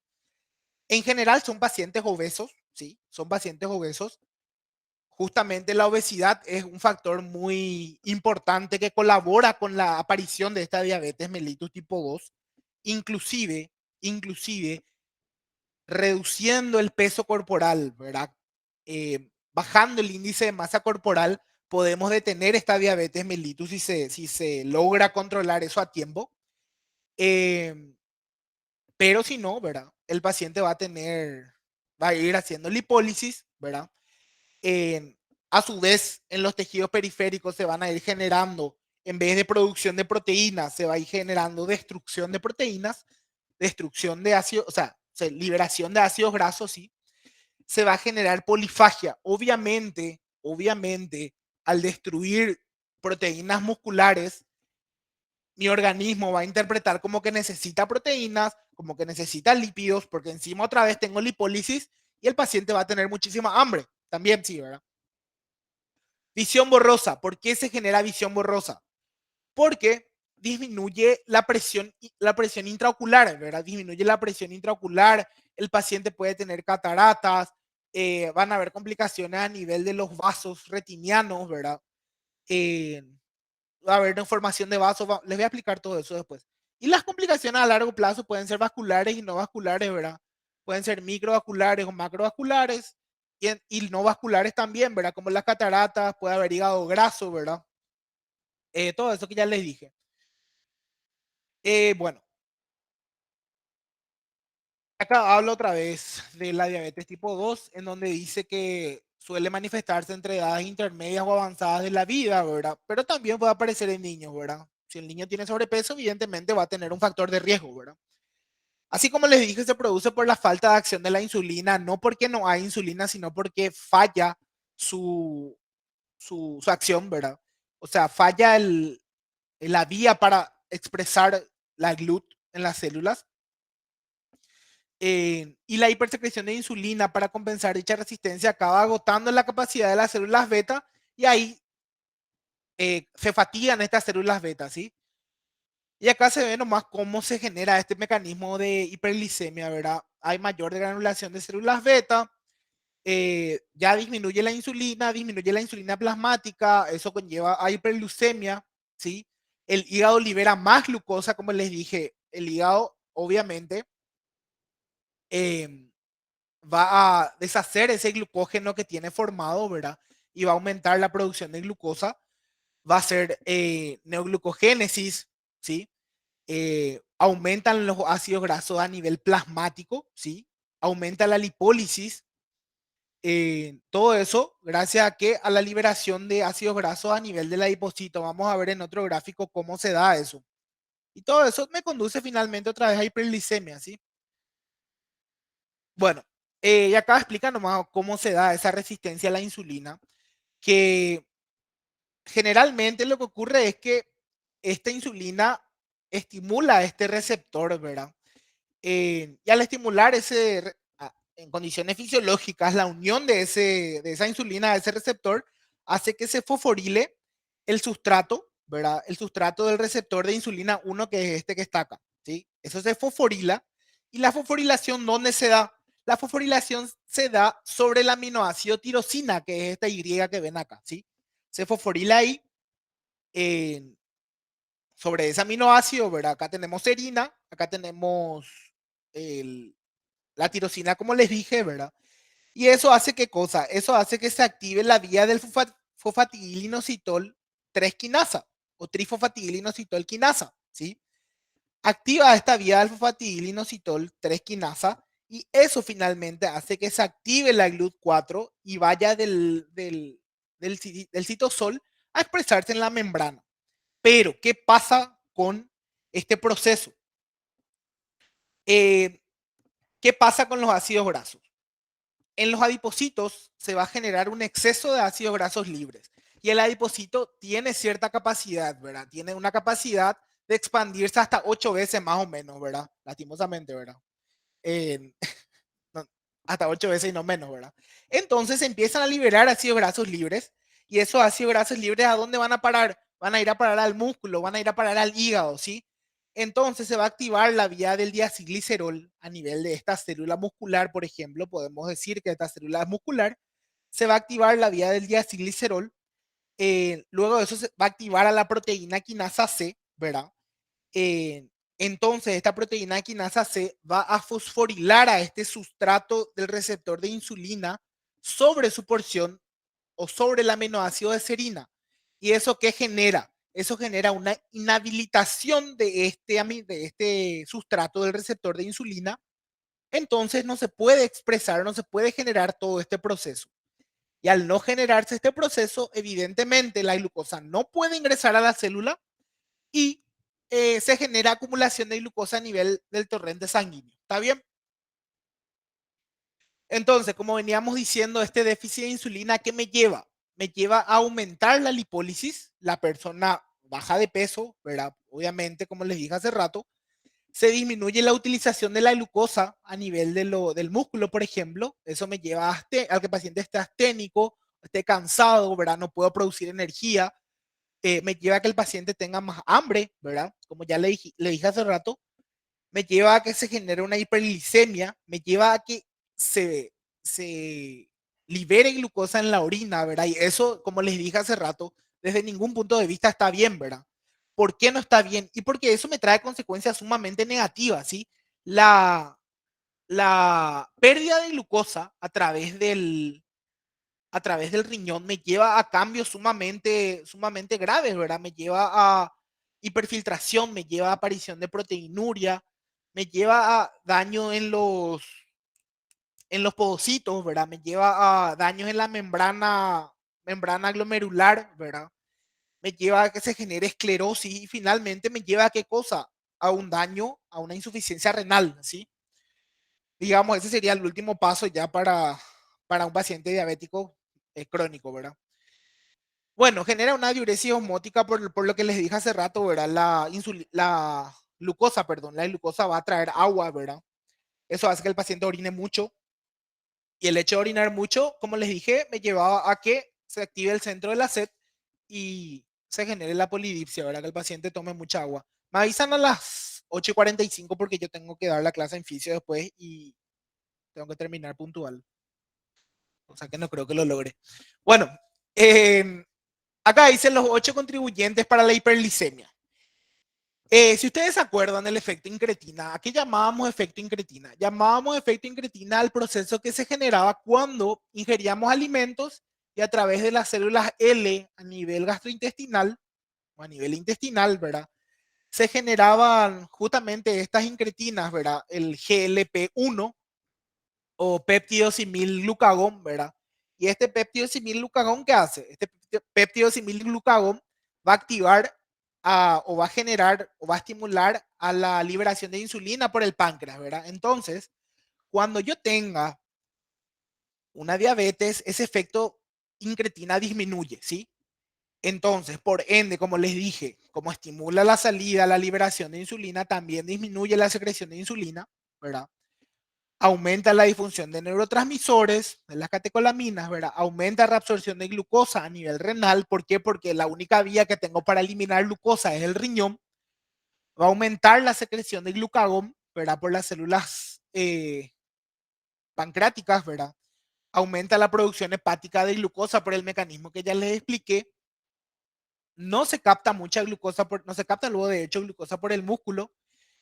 En general son pacientes obesos, ¿sí? Son pacientes obesos. Justamente la obesidad es un factor muy importante que colabora con la aparición de esta diabetes mellitus tipo 2, inclusive, inclusive reduciendo el peso corporal, ¿verdad? Bajando el índice de masa corporal, podemos detener esta diabetes mellitus si se logra controlar eso a tiempo. Pero si no, ¿verdad? El paciente va a ir haciendo lipólisis, ¿verdad? A su vez, en los tejidos periféricos se van a ir generando, en vez de producción de proteínas, se va a ir generando destrucción de proteínas, destrucción de ácidos, o sea, liberación de ácidos grasos, sí. Se va a generar polifagia. Obviamente, al destruir proteínas musculares, mi organismo va a interpretar como que necesita proteínas, como que necesita lípidos, porque encima otra vez tengo lipólisis y el paciente va a tener muchísima hambre. También sí, ¿verdad? Visión borrosa. ¿Por qué se genera visión borrosa? Porque disminuye la presión intraocular, ¿verdad? Disminuye la presión intraocular, el paciente puede tener cataratas, van a haber complicaciones a nivel de los vasos retinianos, ¿verdad? va a haber deformación de vasos, les voy a explicar todo eso después. Y las complicaciones a largo plazo pueden ser vasculares y no vasculares, ¿verdad? Pueden ser microvasculares o macrovasculares y no vasculares también, ¿verdad? Como las cataratas, puede haber hígado graso, ¿verdad? Todo eso que ya les dije. Bueno, acá hablo otra vez de la diabetes tipo 2, en donde dice que suele manifestarse entre edades intermedias o avanzadas de la vida, ¿verdad? Pero también puede aparecer en niños, ¿verdad? Si el niño tiene sobrepeso, evidentemente va a tener un factor de riesgo, ¿verdad? Así como les dije, se produce por la falta de acción de la insulina, no porque no hay insulina, sino porque falla su acción, ¿verdad? O sea, falla la vía para expresar la GLUT en las células. Y la hipersecreción de insulina para compensar dicha resistencia acaba agotando la capacidad de las células beta y ahí se fatigan estas células beta, ¿sí? Y acá se ve nomás cómo se genera este mecanismo de hiperglicemia, ¿verdad? Hay mayor granulación de células beta, ya disminuye la insulina plasmática, eso conlleva a hiperglucemia, ¿sí? El hígado libera más glucosa, como les dije, el hígado obviamente eh, va a deshacer ese glucógeno que tiene formado, ¿verdad? Y va a aumentar la producción de glucosa, va a ser neoglucogénesis, ¿sí? Aumentan los ácidos grasos a nivel plasmático, ¿sí? Aumenta la lipólisis, todo eso gracias a que a la liberación de ácidos grasos a nivel del adipocito. Vamos a ver en otro gráfico cómo se da eso. Y todo eso me conduce finalmente otra vez a hiperglicemia, ¿sí? Bueno, y acá explica nomás cómo se da esa resistencia a la insulina, que generalmente lo que ocurre es que esta insulina estimula este receptor, ¿verdad? Y al estimular en condiciones fisiológicas, la unión de esa insulina a ese receptor hace que se fosforile el sustrato, ¿verdad? El sustrato del receptor de insulina 1, que es este que está acá, ¿sí? Eso se fosforila. ¿Y la fosforilación dónde se da? La fosforilación se da sobre el aminoácido tirosina, que es esta Y que ven acá, ¿sí? Se fosforila ahí sobre ese aminoácido, ¿verdad? Acá tenemos serina, acá tenemos la tirosina, como les dije, ¿verdad? Y eso hace qué cosa? Eso hace que se active la vía del fosfatidilinositol 3 quinasa o trifosfatidilinositol quinasa, ¿sí? Activa esta vía del fosfatidilinositol 3 quinasa y eso finalmente hace que se active la GLUT4 y vaya del citosol a expresarse en la membrana. Pero, ¿qué pasa con este proceso? ¿Qué pasa con los ácidos grasos? En los adipocitos se va a generar un exceso de ácidos grasos libres. Y el adipocito tiene cierta capacidad, ¿verdad? Tiene una capacidad de expandirse hasta 8 veces más o menos, ¿verdad? Lastimosamente, ¿verdad? Eh, no, hasta 8 veces y no menos, ¿verdad? Entonces empiezan a liberar ácidos grasos libres. Y esos ácidos grasos libres, ¿a dónde van a parar? Van a ir a parar al músculo, van a ir a parar al hígado, ¿sí? Entonces se va a activar la vía del diacilglicerol a nivel de esta célula muscular, por ejemplo, podemos decir que esta célula es muscular, se va a activar la vía del diacilglicerol, luego de eso se va a activar a la proteína quinasa C, ¿verdad? Entonces esta proteína quinasa C va a fosforilar a este sustrato del receptor de insulina sobre su porción o sobre el aminoácido de serina. ¿Y eso qué genera? Eso genera una inhabilitación de este sustrato del receptor de insulina. Entonces no se puede expresar, no se puede generar todo este proceso. Y al no generarse este proceso, evidentemente la glucosa no puede ingresar a la célula y se genera acumulación de glucosa a nivel del torrente sanguíneo. ¿Está bien? Entonces, como veníamos diciendo, este déficit de insulina, ¿qué me lleva? Me lleva a aumentar la lipólisis, la persona baja de peso, ¿verdad? Obviamente, como les dije hace rato, se disminuye la utilización de la glucosa a nivel del músculo, por ejemplo. Eso me lleva a que el paciente esté asténico, esté cansado, ¿verdad? No puedo producir energía. Me lleva a que el paciente tenga más hambre, ¿verdad? Como ya le dije hace rato, me lleva a que se genere una hiperglicemia, me lleva a que se libere glucosa en la orina, ¿verdad? Y eso, como les dije hace rato, desde ningún punto de vista está bien, ¿verdad? ¿Por qué no está bien? Y porque eso me trae consecuencias sumamente negativas, ¿sí? La pérdida de glucosa a través del riñón me lleva a cambios sumamente graves, ¿verdad? Me lleva a hiperfiltración, me lleva a aparición de proteinuria, me lleva a daño en los podocitos, ¿verdad? Me lleva a daños en la membrana glomerular, ¿verdad? Me lleva a que se genere esclerosis y finalmente me lleva a qué cosa? A un daño, a una insuficiencia renal, ¿sí? Digamos, ese sería el último paso ya para un paciente diabético crónico, ¿verdad? Bueno, genera una diuresis osmótica por lo que les dije hace rato, ¿verdad? La glucosa, perdón, la glucosa va a traer agua, ¿verdad? Eso hace que el paciente orine mucho. Y el hecho de orinar mucho, como les dije, me llevaba a que se active el centro de la sed y se genere la polidipsia, ¿verdad? Que el paciente tome mucha agua. Me avisan a las 8:45 porque yo tengo que dar la clase en fisio después y tengo que terminar puntual. O sea que no creo que lo logre. Bueno, eh, acá dicen los 8 contribuyentes para la hiperglicemia. Si ustedes se acuerdan del efecto incretina, ¿a qué llamábamos efecto incretina? Llamábamos efecto incretina al proceso que se generaba cuando ingeríamos alimentos y a través de las células L a nivel gastrointestinal o a nivel intestinal, ¿verdad? Se generaban justamente estas incretinas, ¿verdad? El GLP-1 o péptido simil-glucagón, ¿verdad? Y este péptido simil-glucagón, ¿qué hace? Este péptido simil-glucagón va a activar o va a generar o va a estimular a la liberación de insulina por el páncreas, ¿verdad? Entonces, cuando yo tenga una diabetes, ese efecto incretina disminuye, ¿sí? Entonces, por ende, como les dije, como estimula la salida, la liberación de insulina, también disminuye la secreción de insulina, ¿verdad? Aumenta la disfunción de neurotransmisores, de las catecolaminas, ¿verdad? Aumenta la reabsorción de glucosa a nivel renal. ¿Por qué? Porque la única vía que tengo para eliminar glucosa es el riñón. Va a aumentar la secreción de glucagón, ¿verdad? Por las células pancreáticas, ¿verdad? Aumenta la producción hepática de glucosa por el mecanismo que ya les expliqué. No se capta mucha glucosa, no se capta luego de hecho glucosa por el músculo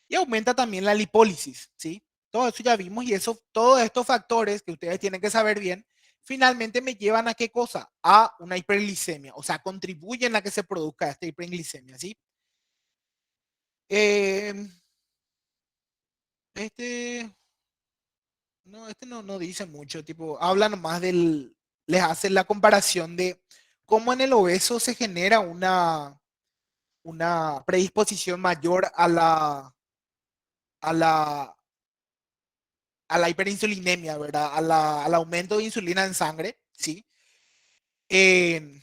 y aumenta también la lipólisis, ¿sí? Todo eso ya vimos y eso, todos estos factores que ustedes tienen que saber bien, finalmente me llevan a qué cosa? A una hiperglicemia, o sea, contribuyen a que se produzca esta hiperglicemia, ¿sí? Eh, este, no dice mucho, tipo, hablan más les hacen la comparación de cómo en el obeso se genera una predisposición mayor a la, a la hiperinsulinemia, ¿verdad? Al aumento de insulina en sangre, ¿sí? Eh,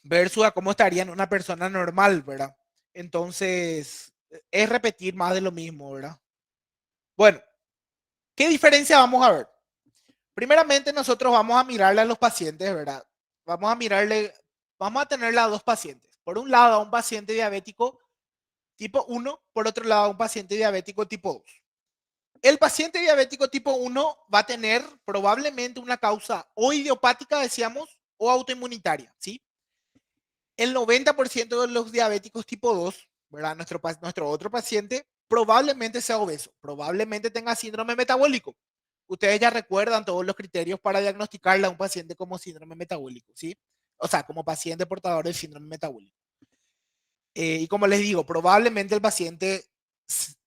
versus a cómo estaría en una persona normal, ¿verdad? Entonces, es repetir más de lo mismo, ¿verdad? Bueno, ¿qué diferencia vamos a ver? Primeramente, nosotros vamos a mirarle a los pacientes, ¿verdad? Vamos a tenerle a dos pacientes. Por un lado, a un paciente diabético tipo 1, por otro lado, a un paciente diabético tipo 2. El paciente diabético tipo 1 va a tener probablemente una causa o idiopática, decíamos, o autoinmunitaria, ¿sí? El 90% de los diabéticos tipo 2, ¿verdad? Nuestro otro paciente probablemente sea obeso, probablemente tenga síndrome metabólico. Ustedes ya recuerdan todos los criterios para diagnosticarle a un paciente como síndrome metabólico, ¿sí? O sea, como paciente portador del síndrome metabólico. Y como les digo, probablemente el paciente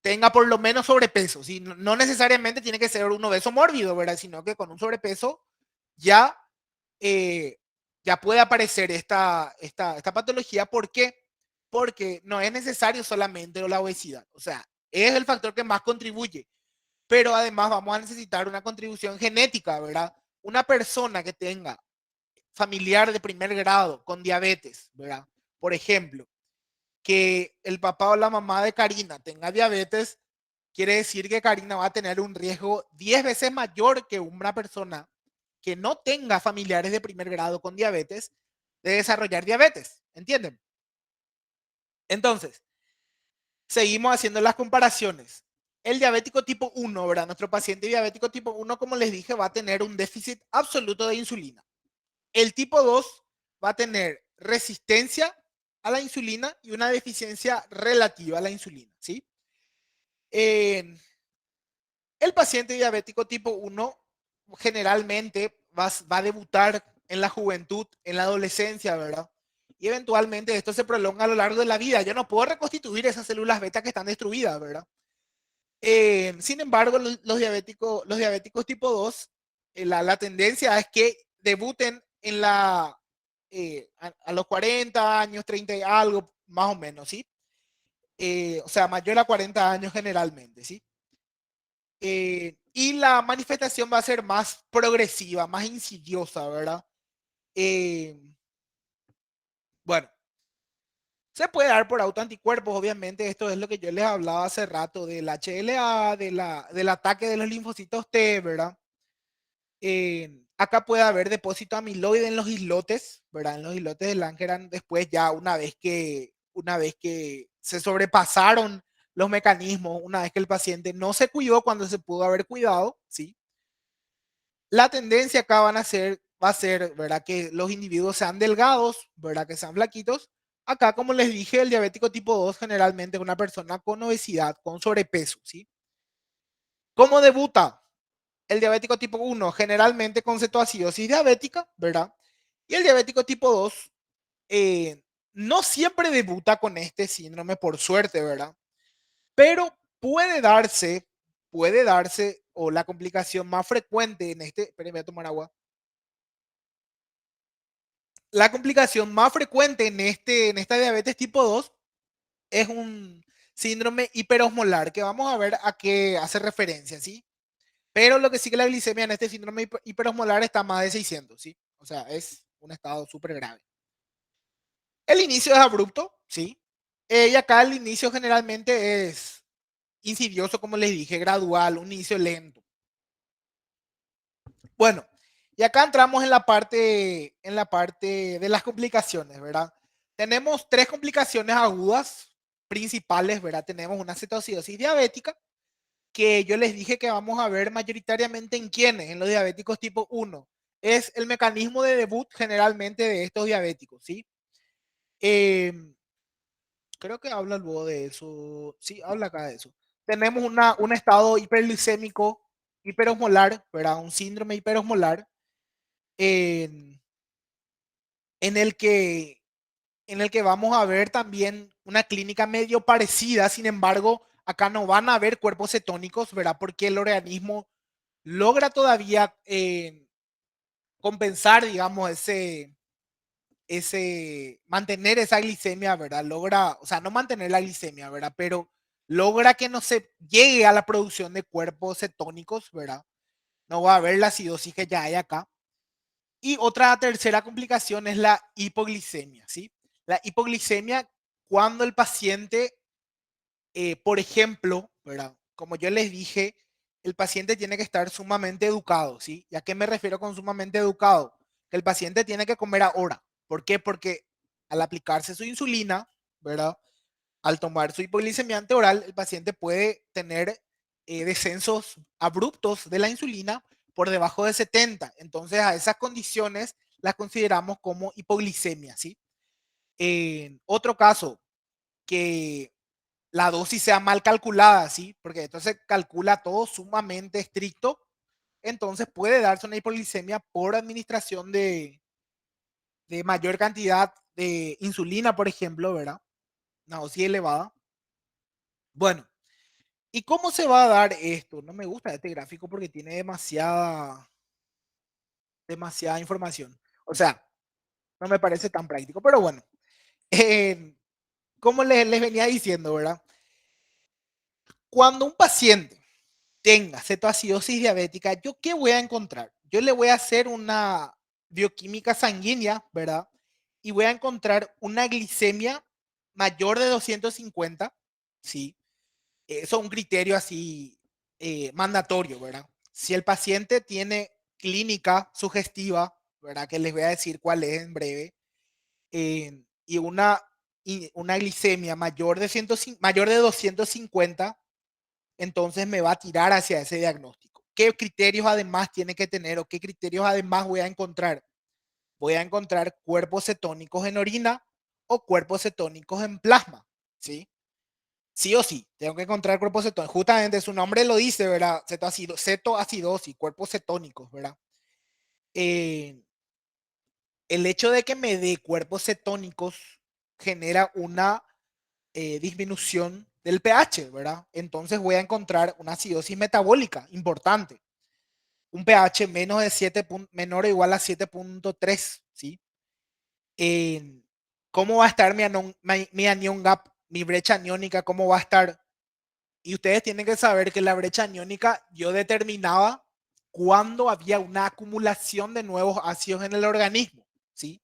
tenga por lo menos sobrepeso, ¿sí? No necesariamente tiene que ser un obeso mórbido, ¿verdad? Sino que con un sobrepeso ya, ya puede aparecer esta patología. ¿Por qué? Porque no es necesario solamente la obesidad, o sea, es el factor que más contribuye, pero además vamos a necesitar una contribución genética, ¿verdad? Una persona que tenga familiar de primer grado con diabetes, ¿verdad? Por ejemplo, que el papá o la mamá de Karina tenga diabetes, quiere decir que Karina va a tener un riesgo 10 veces mayor que una persona que no tenga familiares de primer grado con diabetes de desarrollar diabetes. ¿Entienden? Entonces, seguimos haciendo las comparaciones. El diabético tipo 1, ¿verdad? Nuestro paciente diabético tipo 1, como les dije, va a tener un déficit absoluto de insulina. El tipo 2 va a tener resistencia a la insulina y una deficiencia relativa a la insulina, ¿sí? El paciente diabético tipo 1 generalmente va a debutar en la juventud, en la adolescencia, ¿verdad? Y eventualmente esto se prolonga a lo largo de la vida. Yo no puedo reconstituir esas células beta que están destruidas, ¿verdad? Sin embargo, los diabéticos tipo 2, la tendencia es que debuten en a los 40 años, 30 y algo, más o menos, ¿sí? O sea, mayor a 40 años generalmente, ¿sí? Y la manifestación va a ser más progresiva, más insidiosa, ¿verdad? Eh, bueno, se puede dar por autoanticuerpos, obviamente. Esto es lo que yo les hablaba hace rato del HLA, del ataque de los linfocitos T, ¿verdad? Acá puede haber depósito amiloide en los islotes, ¿verdad? En los islotes de Langerhans, después ya una vez que se sobrepasaron los mecanismos, una vez que el paciente no se cuidó cuando se pudo haber cuidado, ¿sí? La tendencia acá va a ser, ¿verdad? Que los individuos sean delgados, ¿verdad? Que sean flaquitos. Acá, como les dije, el diabético tipo 2 generalmente es una persona con obesidad, con sobrepeso, ¿sí? ¿Cómo debuta el diabético tipo 1? Generalmente con cetoacidosis diabética, ¿verdad? Y el diabético tipo 2 no siempre debuta con este síndrome, por suerte, ¿verdad? Pero puede darse, o la complicación más frecuente en este, espérenme, voy a tomar agua. La complicación más frecuente en esta diabetes tipo 2 es un síndrome hiperosmolar, que vamos a ver a qué hace referencia, ¿sí? Pero lo que sí que la glicemia en este síndrome hiperosmolar está más de 600, ¿sí? O sea, es un estado súper grave. El inicio es abrupto, ¿sí? Y acá el inicio generalmente es insidioso, como les dije, gradual, un inicio lento. Bueno, y acá entramos en la parte de las complicaciones, ¿verdad? Tenemos tres complicaciones agudas principales, ¿verdad? Tenemos una cetoacidosis diabética, que yo les dije que vamos a ver mayoritariamente en quiénes, en los diabéticos tipo 1. Es el mecanismo de debut generalmente de estos diabéticos, ¿sí? Eh, Creo que habla luego de eso. Sí, habla acá de eso. Tenemos un estado hiperglicémico, hiperosmolar, ¿verdad? Un síndrome hiperosmolar en, en el que, en el que vamos a ver también una clínica medio parecida. Sin embargo, acá no van a haber cuerpos cetónicos, ¿verdad? Porque el organismo logra todavía compensar, digamos, mantener esa glicemia, ¿verdad? Logra, o sea, no mantener la glicemia, ¿verdad? Pero logra que no se llegue a la producción de cuerpos cetónicos, ¿verdad? No va a haber la acidosis que ya hay acá. Y otra tercera complicación es la hipoglicemia, ¿sí? La hipoglicemia cuando el paciente, por ejemplo, ¿verdad? Como yo les dije, el paciente tiene que estar sumamente educado, ¿sí? ¿Y a qué me refiero con sumamente educado? Que el paciente tiene que comer ahora. ¿Por qué? Porque al aplicarse su insulina, ¿verdad? Al tomar su hipoglicemiante oral, el paciente puede tener descensos abruptos de la insulina por debajo de 70. Entonces, a esas condiciones las consideramos como hipoglicemia, ¿sí? En otro caso, que la dosis sea mal calculada, ¿sí? Porque esto se calcula todo sumamente estricto, entonces puede darse una hipoglicemia por administración de mayor cantidad de insulina, por ejemplo, ¿verdad? Una dosis elevada. Bueno, ¿y cómo se va a dar esto? No me gusta este gráfico porque tiene demasiada información. O sea, no me parece tan práctico, pero bueno, eh, como les venía diciendo, ¿verdad? Cuando un paciente tenga cetoacidosis diabética, ¿yo qué voy a encontrar? Yo le voy a hacer una bioquímica sanguínea, ¿verdad? Y voy a encontrar una glicemia mayor de 250, ¿sí? Eso es un criterio así mandatorio, ¿verdad? Si el paciente tiene clínica sugestiva, ¿verdad? Que les voy a decir cuál es en breve, y una glicemia mayor de 250, entonces me va a tirar hacia ese diagnóstico. ¿Qué criterios además tiene que tener o qué criterios además voy a encontrar? voy a encontrar cuerpos cetónicos en orina o cuerpos cetónicos en plasma, ¿sí? Sí o sí, tengo que encontrar cuerpos cetónicos. Justamente su nombre lo dice, ¿verdad? Cetoacidosis, cuerpos cetónicos, ¿verdad? Eh, el hecho de que me dé cuerpos cetónicos genera una disminución del pH, ¿verdad? Entonces voy a encontrar una acidosis metabólica importante. Un pH menos de 7, menor o igual a 7.3, ¿sí? ¿Cómo va a estar mi anion gap, mi brecha aniónica? ¿Cómo va a estar? Y ustedes tienen que saber que la brecha aniónica yo determinaba cuando había una acumulación de nuevos ácidos en el organismo, ¿sí?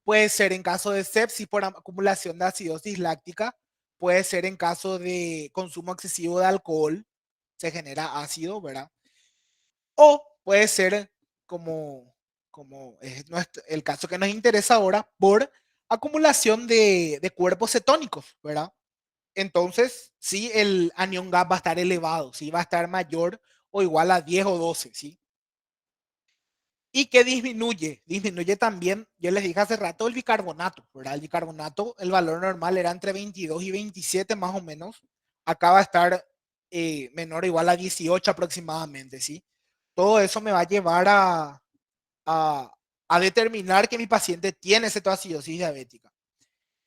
Puede ser en caso de sepsis por acumulación de acidosis láctica, puede ser en caso de consumo excesivo de alcohol, se genera ácido, ¿verdad? O puede ser como es el caso que nos interesa ahora, por acumulación de cuerpos cetónicos, ¿verdad? Entonces, sí, el anion gap va a estar elevado, sí, va a estar mayor o igual a 10 o 12, ¿sí? Y que disminuye también, yo les dije hace rato, el bicarbonato, ¿verdad? El bicarbonato, el valor normal era entre 22 y 27 más o menos, acá va a estar menor o igual a 18 aproximadamente, ¿sí? Todo eso me va a llevar a, a determinar que mi paciente tiene cetoacidosis diabética.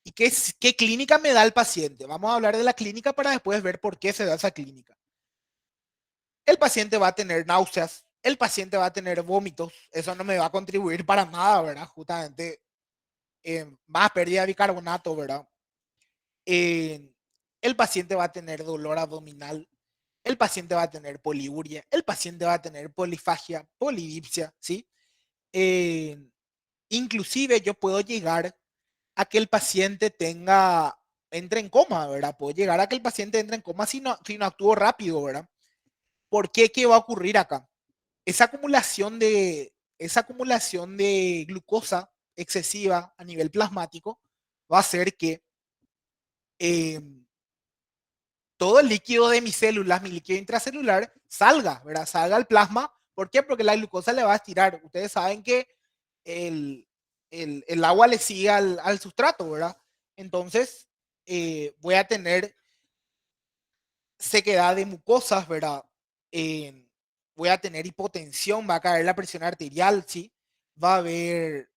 ¿Y qué clínica me da el paciente? Vamos a hablar de la clínica para después ver por qué se da esa clínica. El paciente va a tener náuseas, el paciente va a tener vómitos, eso no me va a contribuir para nada, ¿verdad? Justamente más pérdida de bicarbonato, ¿verdad? Eh, el paciente va a tener dolor abdominal, el paciente va a tener poliuria, el paciente va a tener polifagia, polidipsia, ¿sí? Eh, inclusive yo puedo llegar a que el paciente entre en coma, ¿verdad? Puedo llegar a que el paciente entre en coma si no actúo rápido, ¿verdad? ¿Por qué? ¿Qué va a ocurrir acá? Esa acumulación de glucosa excesiva a nivel plasmático va a hacer que eh, todo el líquido de mis células, mi líquido intracelular, salga, ¿verdad? Salga al plasma. ¿Por qué? Porque la glucosa le va a estirar. Ustedes saben que el, el agua le sigue al sustrato, ¿verdad? Entonces, voy a tener sequedad de mucosas, ¿verdad? Voy a tener hipotensión, va a caer la presión arterial, ¿sí? Va a haber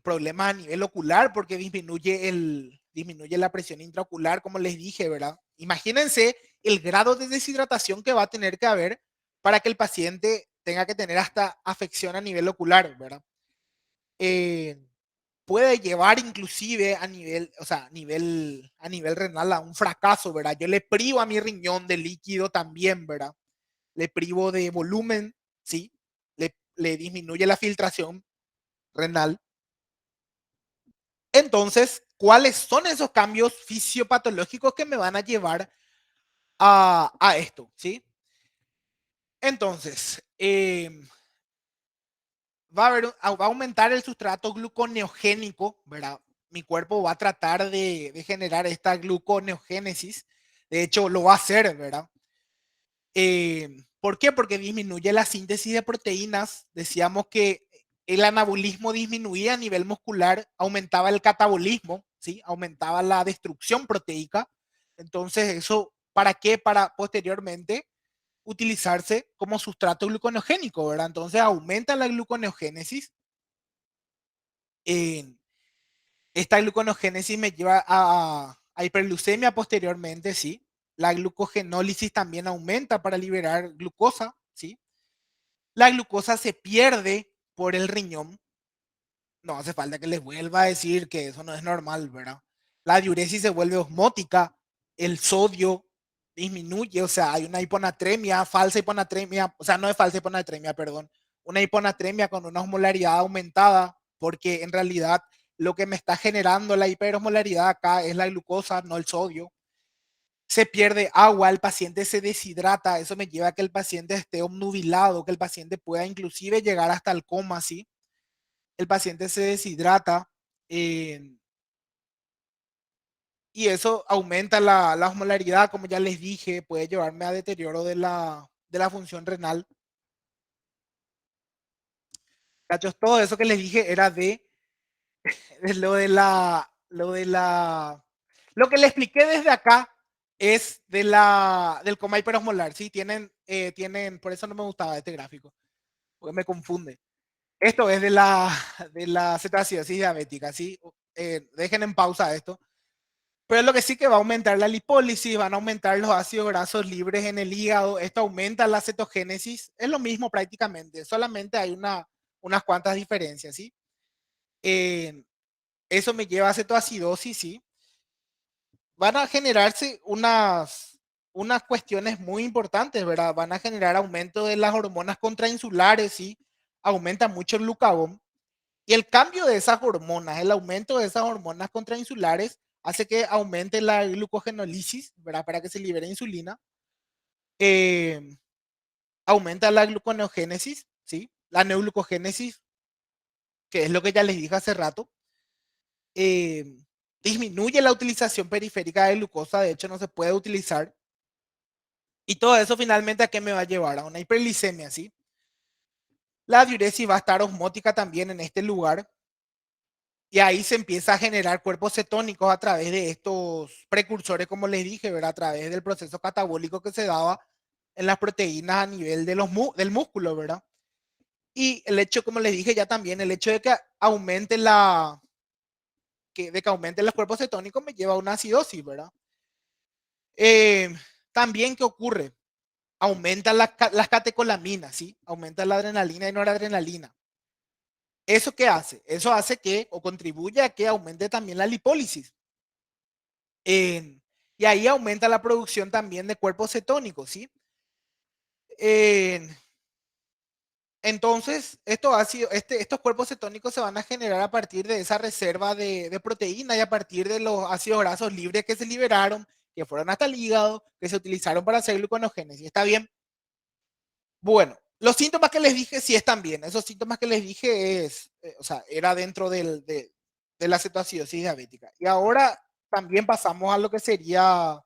problemas a nivel ocular porque disminuye la presión intraocular, como les dije, ¿verdad? Imagínense el grado de deshidratación que va a tener que haber para que el paciente tenga que tener hasta afección a nivel ocular, ¿verdad? Eh, puede llevar inclusive a nivel, o sea, a nivel renal a un fracaso, ¿verdad? Yo le privo a mi riñón de líquido también, ¿verdad? Le privo de volumen, ¿sí? Le disminuye la filtración renal. Entonces, ¿cuáles son esos cambios fisiopatológicos que me van a llevar a esto? ¿Sí? Entonces, va a aumentar el sustrato gluconeogénico, ¿verdad? Mi cuerpo va a tratar de generar esta gluconeogénesis. De hecho, lo va a hacer, ¿verdad? ¿Por qué? Porque disminuye la síntesis de proteínas. Decíamos que el anabolismo disminuía a nivel muscular, aumentaba el catabolismo, ¿sí? Aumentaba la destrucción proteica. Entonces, ¿eso para qué? Para posteriormente utilizarse como sustrato gluconeogénico, ¿verdad? Entonces, aumenta la gluconeogénesis. Eh, esta gluconeogénesis me lleva a hiperglucemia posteriormente, ¿sí? La glucogenólisis también aumenta para liberar glucosa, ¿sí? La glucosa se pierde por el riñón. No hace falta que les vuelva a decir que eso no es normal, ¿verdad? La diuresis se vuelve osmótica, el sodio disminuye, o sea, hay una hiponatremia, falsa hiponatremia, o sea, no es falsa hiponatremia, perdón, una hiponatremia con una osmolaridad aumentada, porque en realidad lo que me está generando la hiperosmolaridad acá es la glucosa, no el sodio. Se pierde agua, el paciente se deshidrata, eso me lleva a que el paciente esté obnubilado, que el paciente pueda inclusive llegar hasta el coma, ¿sí? El paciente se deshidrata eh, y eso aumenta la osmolaridad, como ya les dije, puede llevarme a deterioro de la función renal. Cachos, todo eso que les dije era de lo que le expliqué desde acá es del coma hiperosmolar, ¿sí? Por eso no me gustaba este gráfico, porque me confunde. Esto es de la cetoacidosis diabética, ¿sí? Dejen en pausa esto. Pero lo que sí que va a aumentar la lipólisis, van a aumentar los ácidos grasos libres en el hígado, esto aumenta la cetogénesis, es lo mismo prácticamente, solamente hay unas cuantas diferencias, ¿sí? Eso me lleva a cetoacidosis, ¿sí? Van a generarse unas cuestiones muy importantes, ¿verdad? Van a generar aumento de las hormonas contrainsulares, ¿sí? Aumenta mucho el glucagón. Y el cambio de esas hormonas, el aumento de esas hormonas contrainsulares, hace que aumente la glucogenólisis, ¿verdad? Para que se libere insulina. Eh, Aumenta la gluconeogénesis, ¿sí? La neoglucogénesis, que es lo que ya les dije hace rato. Eh, Disminuye la utilización periférica de glucosa, de hecho no se puede utilizar. Y todo eso finalmente a qué me va a llevar? A una hiperglicemia, ¿sí? La diuresis va a estar osmótica también en este lugar. Y ahí se empieza a generar cuerpos cetónicos a través de estos precursores, como les dije, ¿verdad? A través del proceso catabólico que se daba en las proteínas a nivel del músculo, ¿verdad? Y el hecho, como les dije ya también, el hecho de que aumente de que aumenten los cuerpos cetónicos me lleva a una acidosis, ¿verdad? Eh, También, ¿qué ocurre? Aumentan las catecolaminas, ¿sí? Aumenta la adrenalina y noradrenalina. ¿Eso qué hace? Eso hace que, o contribuye a que aumente también la lipólisis. Y ahí aumenta la producción también de cuerpos cetónicos, ¿sí? Entonces, estos cuerpos cetónicos se van a generar a partir de esa reserva de proteína y a partir de los ácidos grasos libres que se liberaron, que fueron hasta el hígado, que se utilizaron para hacer gluconogénesis. ¿Está bien? Bueno, los síntomas que les dije sí están bien. Esos síntomas que les dije o sea, era dentro de la cetoacidosis diabética. Y ahora también pasamos a lo que sería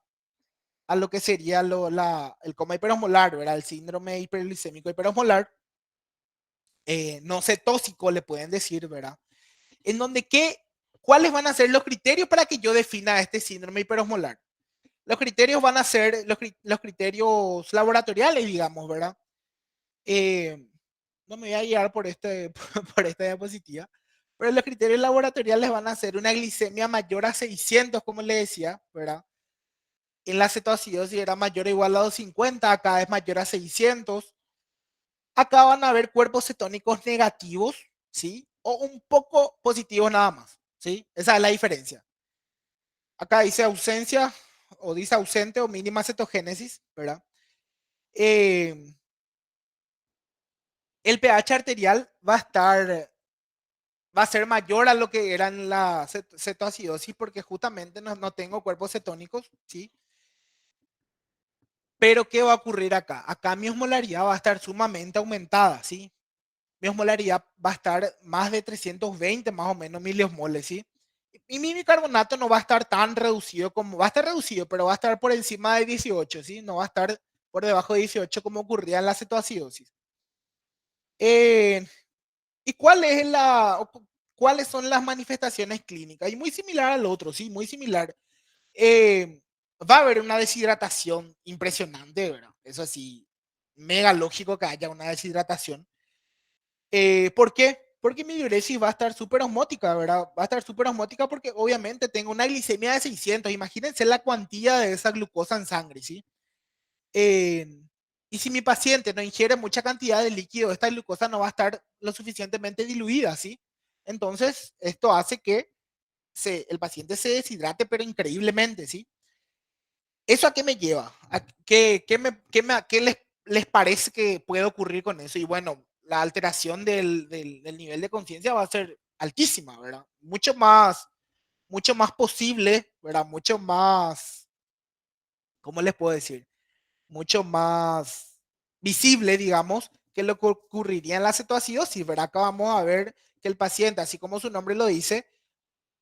el coma hiperosmolar, ¿verdad? El síndrome hiperglicémico hiperosmolar, no cetóxico le pueden decir, ¿verdad? En donde, ¿cuáles van a ser los criterios para que yo defina este síndrome hiperosmolar? Los criterios van a ser los criterios laboratoriales, digamos, ¿verdad? No me voy a guiar por esta diapositiva, pero los criterios laboratoriales van a ser una glicemia mayor a 600, como le decía, ¿verdad? En la cetoacidosis era mayor o igual a 250, acá es mayor a 600. Acá van a haber cuerpos cetónicos negativos, ¿sí? O un poco positivos nada más, ¿sí? Esa es la diferencia. Acá dice ausencia o dice ausente o mínima cetogénesis, ¿verdad? El pH arterial va a ser mayor a lo que era en la cetoacidosis porque justamente no tengo cuerpos cetónicos, ¿sí? Pero ¿qué va a ocurrir acá? Acá mi osmolaridad va a estar sumamente aumentada, ¿sí? Mi osmolaridad va a estar más de 320 más o menos miliosmoles, ¿sí? Y mi bicarbonato no va a estar tan reducido va a estar reducido, pero va a estar por encima de 18, ¿sí? No va a estar por debajo de 18 como ocurría en la cetoacidosis. ¿Y cuáles son las manifestaciones clínicas? Y muy similar al otro, ¿sí? Muy similar. Va a haber una deshidratación impresionante, ¿verdad? Eso sí, mega lógico que haya una deshidratación. ¿Por qué? Porque mi diuresis va a estar súper osmótica, ¿verdad? Va a estar súper osmótica porque obviamente tengo una glicemia de 600. Imagínense la cuantía de esa glucosa en sangre, ¿sí? Y si mi paciente no ingiere mucha cantidad de líquido, esta glucosa no va a estar lo suficientemente diluida, ¿sí? Entonces, esto hace que el paciente se deshidrate, pero increíblemente, ¿sí? ¿Eso a qué me lleva? ¿Qué les parece que puede ocurrir con eso? Y bueno, la alteración del nivel de conciencia va a ser altísima, ¿verdad? Mucho más posible, ¿verdad? Mucho más, ¿cómo les puedo decir? Mucho más visible, digamos, que lo que ocurriría en la cetoacidosis, ¿verdad? Acá vamos a ver que el paciente, así como su nombre lo dice,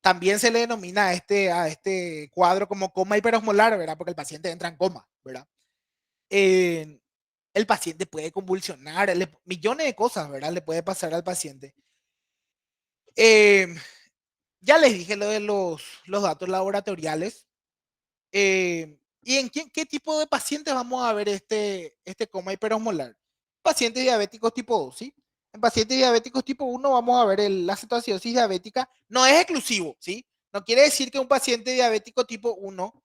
también se le denomina a este cuadro como coma hiperosmolar, ¿verdad? Porque el paciente entra en coma, ¿verdad? El el paciente puede convulsionar, millones de cosas, ¿verdad? Le puede pasar al paciente. Ya les dije lo de los datos laboratoriales. ¿Y en qué tipo de pacientes vamos a ver este coma hiperosmolar? Pacientes diabéticos tipo 2, ¿sí? En pacientes diabéticos tipo 1 vamos a ver la cetoacidosis diabética. No es exclusivo, ¿sí? No quiere decir que un paciente diabético tipo 1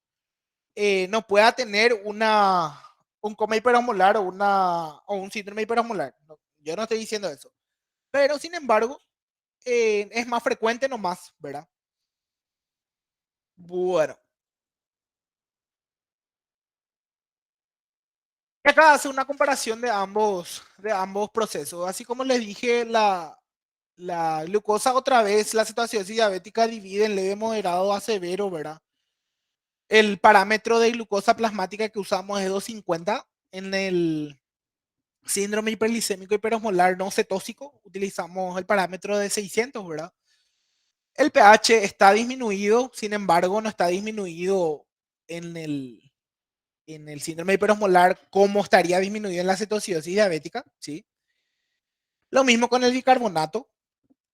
no pueda tener un coma hiperosmolar o un síndrome hiperosmolar. No, yo no estoy diciendo eso. Pero, sin embargo, es más frecuente nomás, ¿verdad? Bueno. Acá hace una comparación de ambos procesos. Así como les dije, la glucosa otra vez, la cetoacidosis diabética divide en leve, moderado a severo, ¿verdad? El parámetro de glucosa plasmática que usamos es 250. En el síndrome hiperglicémico hiperosmolar no cetóxico utilizamos el parámetro de 600, ¿verdad? El pH está disminuido, sin embargo, no está disminuido en el síndrome hiperosmolar como estaría disminuido en la cetoacidosis diabética, ¿sí? Lo mismo con el bicarbonato.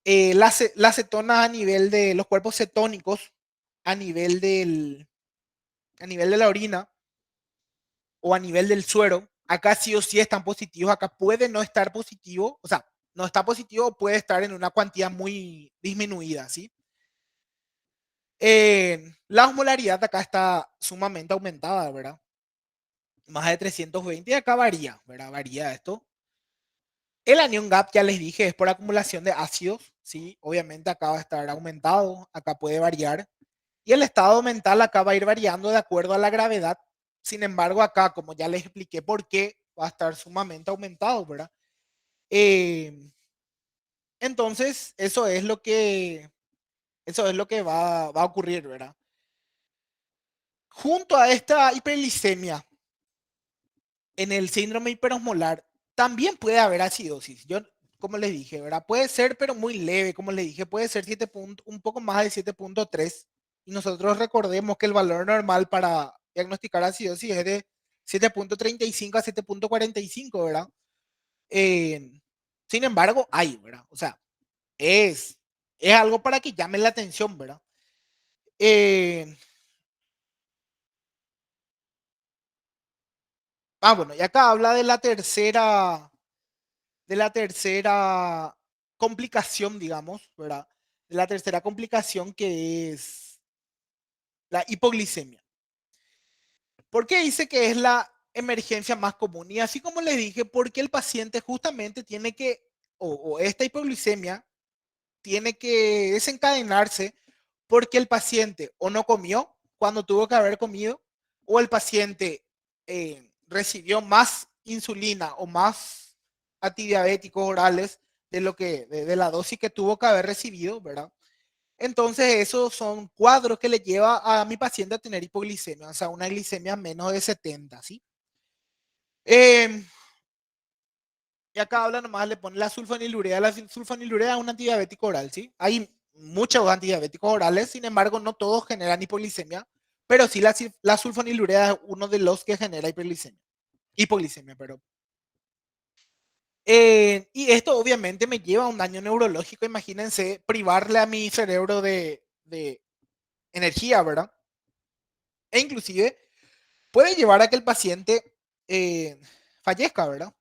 Las cetonas a nivel de los cuerpos cetónicos, a nivel, a nivel de la orina o a nivel del suero, acá sí o sí están positivos, acá puede no estar positivo, o sea, no está positivo o puede estar en una cuantía muy disminuida, ¿sí? La osmolaridad acá está sumamente aumentada, ¿verdad? Más de 320 y acá varía, ¿verdad? Varía esto. El anion gap, ya les dije, es por acumulación de ácidos, ¿sí? Obviamente acá va a estar aumentado, acá puede variar. Y el estado mental acá va a ir variando de acuerdo a la gravedad. Sin embargo, acá, como ya les expliqué por qué, va a estar sumamente aumentado, ¿verdad? Eh, entonces, eso es lo que va a ocurrir, ¿verdad? Junto a esta hiperglicemia en el síndrome hiperosmolar, también puede haber acidosis. Yo, como les dije, ¿verdad? Puede ser, pero muy leve, como les dije, puede ser un poco más de 7.3. Y nosotros recordemos que el valor normal para diagnosticar acidosis es de 7.35 a 7.45, ¿verdad? Eh, Sin embargo, hay, ¿verdad? O sea, es algo para que llame la atención, ¿verdad? Eh, bueno, y acá habla de la tercera complicación, digamos, ¿verdad? De la tercera complicación que es la hipoglicemia. ¿Por qué dice que es la emergencia más común? Y así como les dije, porque el paciente justamente tiene que, o esta hipoglicemia tiene que desencadenarse porque el paciente o no comió cuando tuvo que haber comido, o el paciente recibió más insulina o más antidiabéticos orales de la dosis que tuvo que haber recibido, ¿verdad? Entonces, esos son cuadros que le lleva a mi paciente a tener hipoglicemia, o sea, una glicemia menos de 70, ¿sí? Eh, y acá habla nomás, le pone la sulfonilurea. La sulfonilurea es un antidiabético oral, ¿sí? Hay muchos antidiabéticos orales, sin embargo, no todos generan hipoglicemia, pero sí la sulfonilurea es uno de los que genera hipoglicemia, perdón. Y esto obviamente me lleva a un daño neurológico. Imagínense privarle a mi cerebro de energía, ¿verdad? E inclusive puede llevar a que el paciente fallezca, ¿verdad?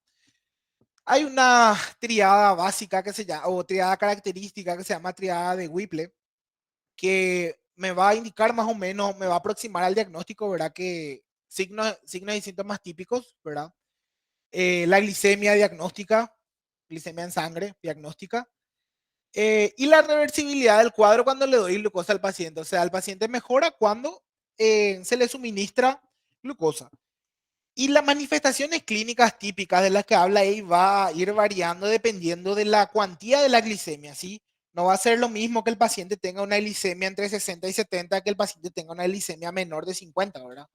Hay una triada básica que se llama, o triada característica que se llama triada de Whipple, que me va a indicar más o menos, me va a aproximar al diagnóstico, ¿verdad? Que signos y síntomas típicos, ¿verdad? La glicemia diagnóstica, glicemia en sangre diagnóstica, y la reversibilidad del cuadro cuando le doy glucosa al paciente. O sea, el paciente mejora cuando se le suministra glucosa. Y las manifestaciones clínicas típicas de las que habla ahí va a ir variando dependiendo de la cuantía de la glicemia, ¿sí? No va a ser lo mismo que el paciente tenga una glicemia entre 60 y 70 que el paciente tenga una glicemia menor de 50, ¿verdad?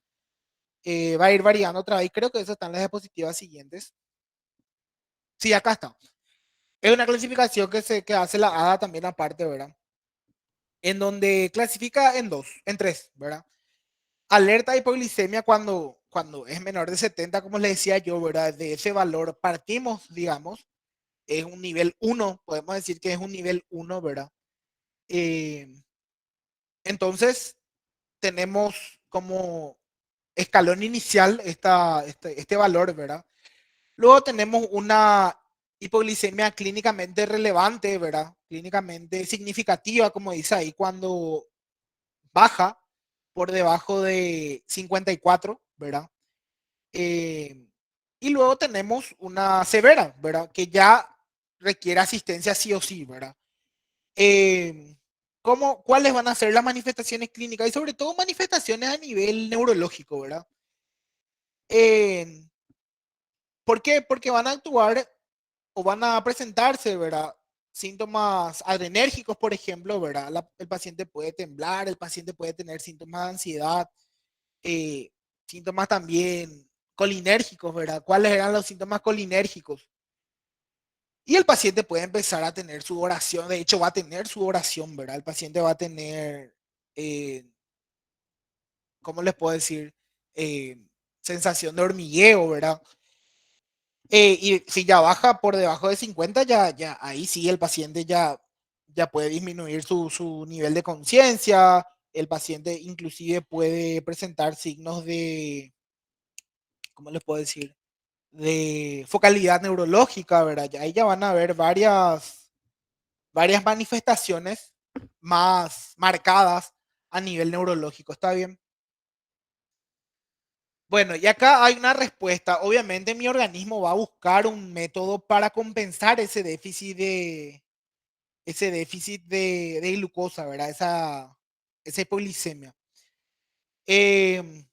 Va a ir variando otra vez. Creo que eso están las diapositivas siguientes. Sí, acá está. Es una clasificación que hace la ADA también aparte, ¿verdad? En donde clasifica en tres, ¿verdad? Alerta de hipoglicemia cuando es menor de 70, como les decía yo, ¿verdad? De ese valor partimos, digamos, es un nivel 1, podemos decir que es un nivel 1, ¿verdad? Eh, entonces, tenemos como escalón inicial este valor, ¿verdad? Luego tenemos una hipoglicemia clínicamente relevante, ¿verdad? Clínicamente significativa, como dice ahí, cuando baja por debajo de 54, ¿verdad? Eh, y luego tenemos una severa, ¿verdad? Que ya requiere asistencia sí o sí, ¿verdad? Eh, ¿Cuáles van a ser las manifestaciones clínicas? Y sobre todo manifestaciones a nivel neurológico, ¿verdad? Eh, ¿Por qué? Porque van a actuar o van a presentarse, ¿verdad? Síntomas adrenérgicos, por ejemplo, ¿verdad? El paciente puede temblar, el paciente puede tener síntomas de ansiedad, eh, síntomas también colinérgicos, ¿verdad? ¿Cuáles eran los síntomas colinérgicos? Y el paciente puede empezar a tener su oración, de hecho va a tener su oración, ¿verdad? El paciente va a tener, eh, ¿cómo les puedo decir? Eh, Sensación de hormigueo, ¿verdad? Y si ya baja por debajo de 50, ya ahí sí el paciente ya puede disminuir su nivel de conciencia, el paciente inclusive puede presentar signos de, ¿cómo les puedo decir? De focalidad neurológica, ¿verdad? Ya ahí ya van a haber varias manifestaciones más marcadas a nivel neurológico, ¿está bien? Bueno, y acá hay una respuesta. Obviamente mi organismo va a buscar un método para compensar ese déficit de glucosa, ¿verdad? Esa hipoglicemia. Eh,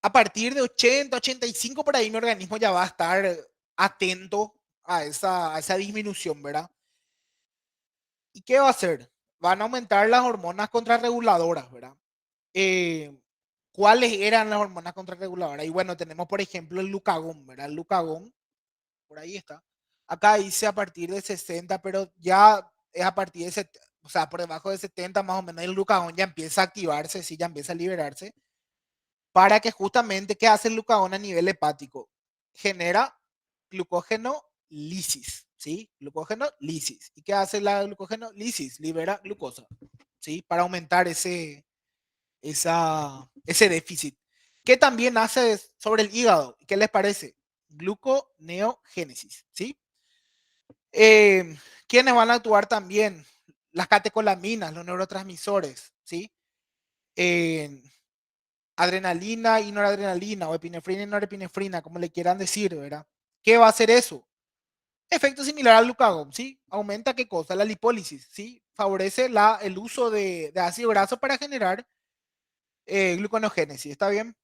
a partir de 80, 85 por ahí mi organismo ya va a estar atento a esa disminución, ¿verdad? ¿Y qué va a hacer? Van a aumentar las hormonas contrarreguladoras, ¿verdad? Eh, ¿Cuáles eran las hormonas contrarreguladoras? Y bueno, tenemos por ejemplo el glucagón, ¿verdad? El glucagón, por ahí está. Acá dice a partir de 60, pero ya es a partir de 70, o sea, por debajo de 70 más o menos el glucagón ya empieza a activarse, sí, ya empieza a liberarse, para que justamente, ¿qué hace el glucagón a nivel hepático? Genera glucógeno lisis, ¿sí? Glucógeno lisis. ¿Y qué hace la glucógeno lisis? Libera glucosa, ¿sí? Para aumentar ese déficit. ¿Qué también hace sobre el hígado? ¿Qué les parece? Gluconeogénesis, ¿sí? ¿Quiénes van a actuar también? Las catecolaminas, los neurotransmisores, ¿sí? Eh, Adrenalina y noradrenalina, o epinefrina y norepinefrina, como le quieran decir, ¿verdad? ¿Qué va a hacer eso? Efecto similar al glucagón, ¿sí? Aumenta qué cosa? La lipólisis, ¿sí? Favorece el uso de ácido graso para generar gluconeogénesis, ¿está bien?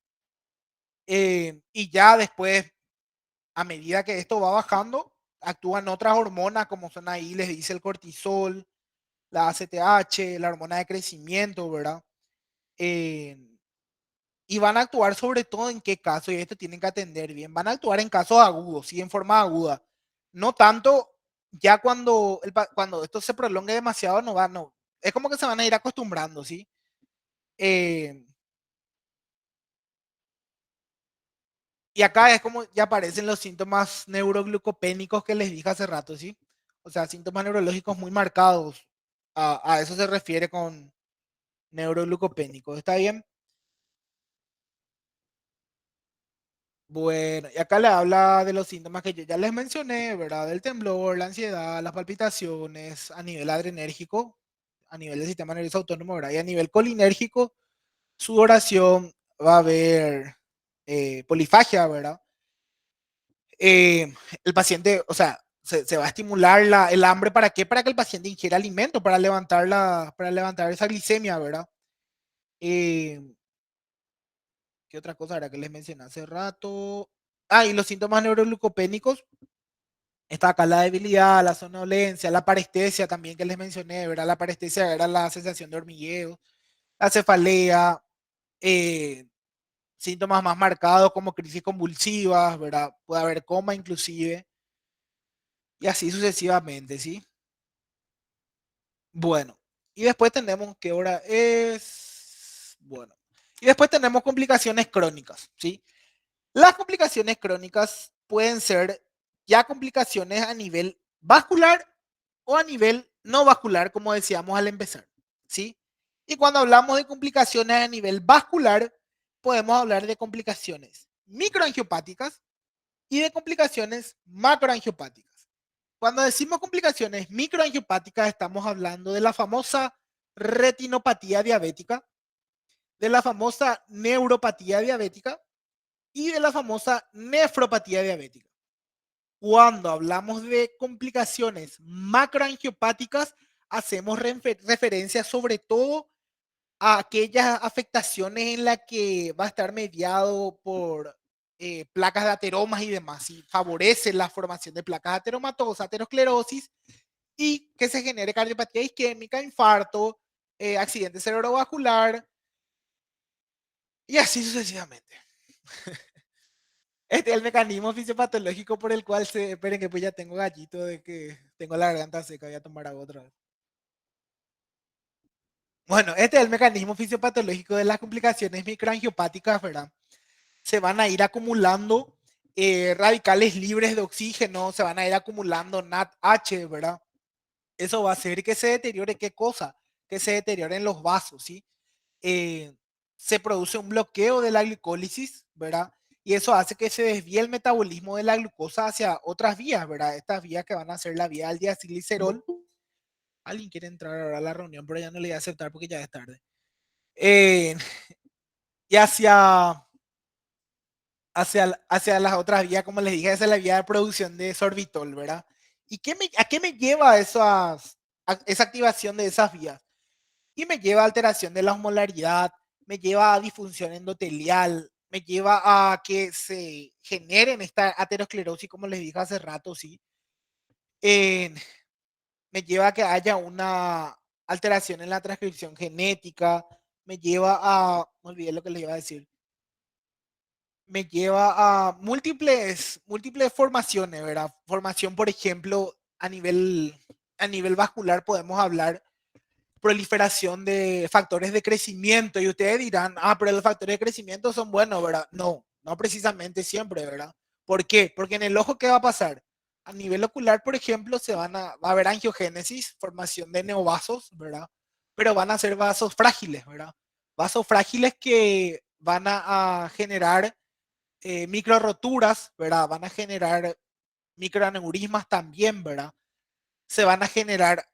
Y ya después, a medida que esto va bajando, actúan otras hormonas como son ahí, les dice el cortisol, la ACTH, la hormona de crecimiento, ¿verdad? Eh, y van a actuar sobre todo en qué caso, y esto tienen que atender bien, van a actuar en casos agudos, sí, en forma aguda. No tanto ya cuando esto se prolongue demasiado, no. Es como que se van a ir acostumbrando, ¿sí? Eh, y acá es como ya aparecen los síntomas neuroglucopénicos que les dije hace rato, ¿sí? O sea, síntomas neurológicos muy marcados. A eso se refiere con neuroglucopénicos, ¿está bien? Bueno, y acá le habla de los síntomas que yo ya les mencioné, ¿verdad? Del temblor, la ansiedad, las palpitaciones a nivel adrenérgico, a nivel del sistema nervioso autónomo, ¿verdad? Y a nivel colinérgico, sudoración, va a haber polifagia, ¿verdad? El paciente, o sea, se va a estimular el hambre, ¿para qué? Para que el paciente ingiera alimento, para levantar esa glicemia, ¿verdad? Eh, ¿Qué otra cosa era que les mencioné hace rato? Ah, y los síntomas neuroglucopénicos. Está acá la debilidad, la somnolencia, la parestesia también que les mencioné, ¿verdad? La parestesia era la sensación de hormigueo, la cefalea, eh, síntomas más marcados como crisis convulsivas, ¿verdad? Puede haber coma inclusive, y así sucesivamente, ¿sí? Bueno, y después tenemos qué hora es. Bueno, Y después tenemos complicaciones crónicas, ¿sí? Las complicaciones crónicas pueden ser ya complicaciones a nivel vascular o a nivel no vascular, como decíamos al empezar, ¿sí? Y cuando hablamos de complicaciones a nivel vascular, podemos hablar de complicaciones microangiopáticas y de complicaciones macroangiopáticas. Cuando decimos complicaciones microangiopáticas, estamos hablando de la famosa retinopatía diabética, de la famosa neuropatía diabética y de la famosa nefropatía diabética. Cuando hablamos de complicaciones macroangiopáticas, hacemos referencia sobre todo a aquellas afectaciones en las que va a estar mediado por placas de ateromas y demás, y favorece la formación de placas ateromatosas, aterosclerosis, y que se genere cardiopatía isquémica, infarto, accidente cerebrovascular, y así sucesivamente. Este es el mecanismo fisiopatológico por el cual se... Esperen que pues ya tengo gallito de que tengo la garganta seca, voy a tomar agua otra vez. Bueno, este es el mecanismo fisiopatológico de las complicaciones microangiopáticas, ¿verdad? Se van a ir acumulando radicales libres de oxígeno, se van a ir acumulando NADH, ¿verdad? Eso va a hacer que se deteriore, ¿qué cosa? Que se deterioren los vasos, ¿sí? Se produce un bloqueo de la glicólisis, ¿verdad? Y eso hace que se desvíe el metabolismo de la glucosa hacia otras vías, ¿verdad? Estas vías que van a ser la vía del diacilglicerol. Alguien quiere entrar ahora a la reunión, pero ya no le voy a aceptar porque ya es tarde. Y hacia las otras vías, como les dije, esa es la vía de producción de sorbitol, ¿verdad? ¿Y a qué me lleva esa activación de esas vías? Y me lleva a alteración de la osmolaridad, me lleva a disfunción endotelial, me lleva a que se generen esta aterosclerosis, como les dije hace rato, ¿sí? Me lleva a que haya una alteración en la transcripción genética, me lleva a, me olvidé lo que les iba a decir, me lleva a múltiples formaciones, ¿verdad? Formación, por ejemplo, a nivel vascular podemos hablar proliferación de factores de crecimiento y ustedes dirán, pero los factores de crecimiento son buenos, ¿verdad? No, no precisamente siempre, ¿verdad? ¿Por qué? Porque en el ojo, ¿qué va a pasar? A nivel ocular, por ejemplo, va a haber angiogénesis, formación de neovasos, ¿verdad? Pero van a ser vasos frágiles, ¿verdad? Vasos frágiles que van a generar micro roturas, ¿verdad? Van a generar microaneurismas también, ¿verdad? Se van a generar